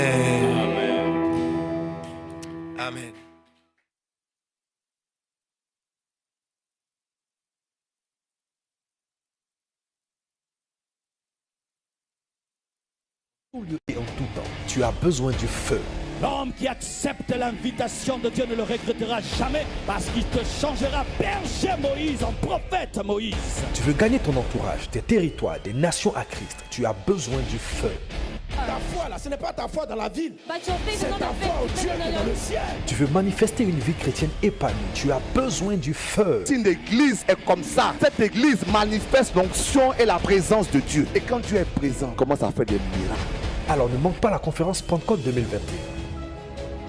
Amen. Tout lieu et en tout temps, tu as besoin du feu. L'homme qui accepte l'invitation de Dieu ne le regrettera jamais parce qu'il te changera berger Moïse en prophète Moïse. Tu veux gagner ton entourage, tes territoires, des nations à Christ. Tu as besoin du feu. Ta foi là, ce n'est pas ta foi dans la ville. C'est ta foi au Dieu qui est dans le ciel. Tu veux manifester une vie chrétienne épanouie. Tu as besoin du feu. Si une église est comme ça, cette église manifeste l'onction et la présence de Dieu. Et quand Dieu est présent, comment ça fait des miracles? Alors ne manque pas la conférence Pentecôte 2021.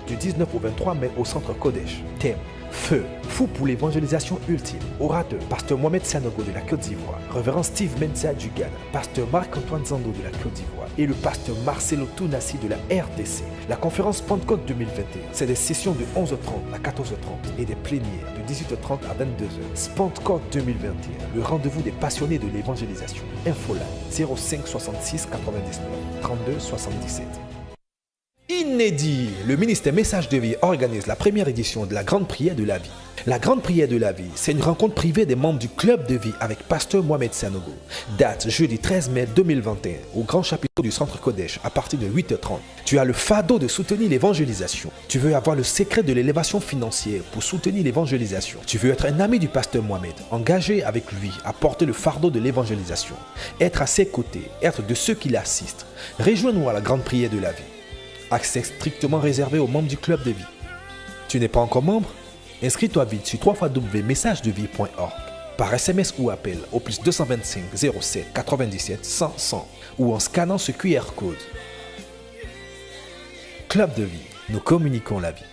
Du 19 au 23 mai au centre Kodesh. Thème: Feu, fou pour l'évangélisation ultime. Orateur: Pasteur Mohamed Sanogo de la Côte d'Ivoire, Révérend Steve Mensa du Ghana, Pasteur Marc-Antoine Zando de la Côte d'Ivoire et le Pasteur Marcelo Tounassi de la RDC. La conférence Pentecôte 2021, c'est des sessions de 11h30 à 14h30 et des plénières de 18h30 à 22h. Pentecôte 2021, le rendez-vous des passionnés de l'évangélisation. Infoline 05 66 99 32 77. Inédit, le ministère Message de Vie organise la première édition de la Grande Prière de la Vie. La Grande Prière de la Vie, c'est une rencontre privée des membres du Club de Vie avec Pasteur Mohamed Sanogo. Date jeudi 13 mai 2021 au grand chapiteau du centre Kodesh à partir de 8h30. Tu as le fardeau de soutenir l'évangélisation. Tu veux avoir le secret de l'élévation financière pour soutenir l'évangélisation. Tu veux être un ami du Pasteur Mohamed, engagé avec lui à porter le fardeau de l'évangélisation. Être à ses côtés, être de ceux qui l'assistent. Rejoins-nous à la Grande Prière de la Vie. Accès strictement réservé aux membres du Club de Vie. Tu n'es pas encore membre? Inscris-toi vite sur www.messagedevie.org par SMS ou appel au plus 225 07 97 100 100 ou en scannant ce QR code. Club de Vie, nous communiquons la vie.